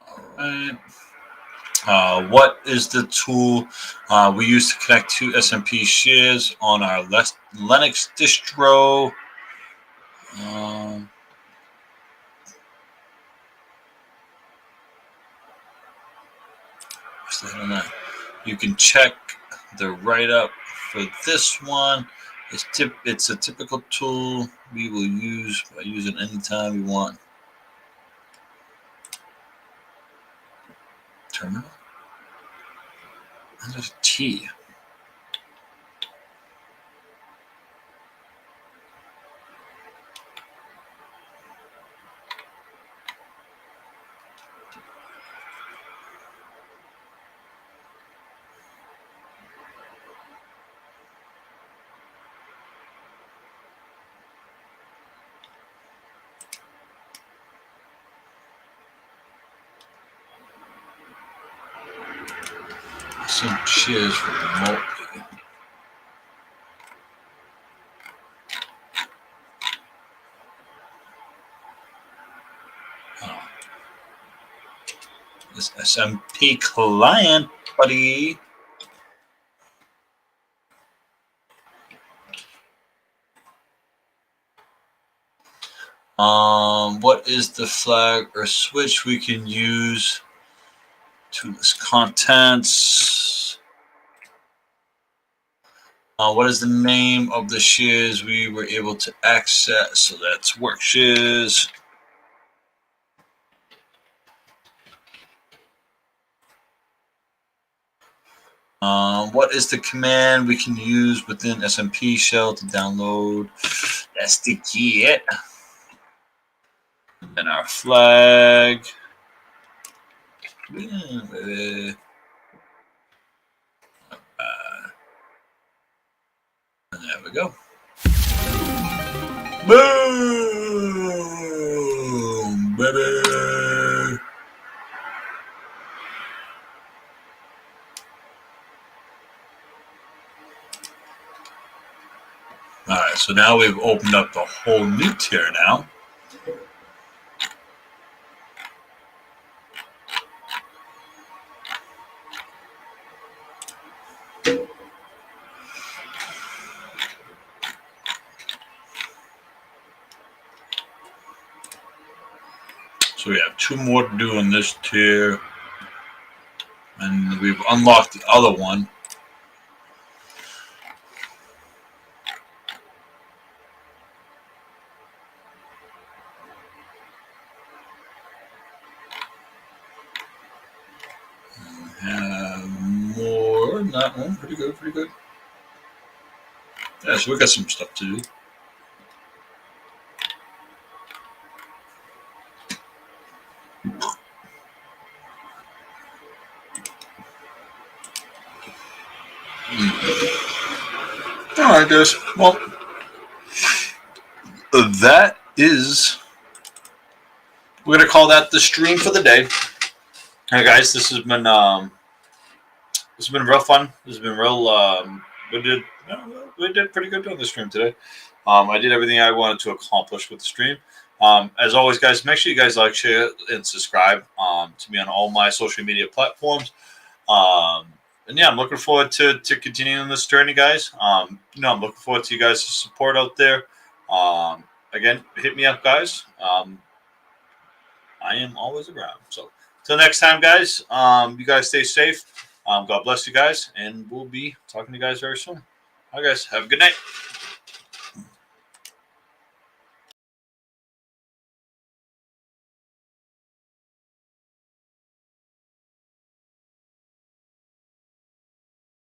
All right. What is the tool we use to connect to SMP shares on our Linux distro? You can check the write-up for this one. It's a typical tool we will use by using anytime we want. Terminal. There's a T. Some shares remotely. Oh. This SMP client, buddy. What is the flag or switch we can use to list contents? What is the name of the shares we were able to access? So that's work shares. What is the command we can use within SMP shell to download? That's the key. And then our flag. There we go. Boom, baby. All right, so now we've opened up the whole new tier now. So we have 2 more to do in this tier. And we've unlocked the other one. More in that one. Pretty good, pretty good. Yeah, so we got some stuff to do. Alright, guys. Well, that is... We're going to call that the stream for the day. Alright, guys, this has been real fun. This has been real... we did pretty good on the stream today. I did everything I wanted to accomplish with the stream. As always, guys, make sure you guys like, share, and subscribe to me on all my social media platforms. And yeah, I'm looking forward to continuing this journey, guys. I'm looking forward to you guys' support out there. Again, hit me up, guys. I am always around. So until next time, guys, you guys stay safe. God bless you guys, and we'll be talking to you guys very soon. All right, guys, have a good night.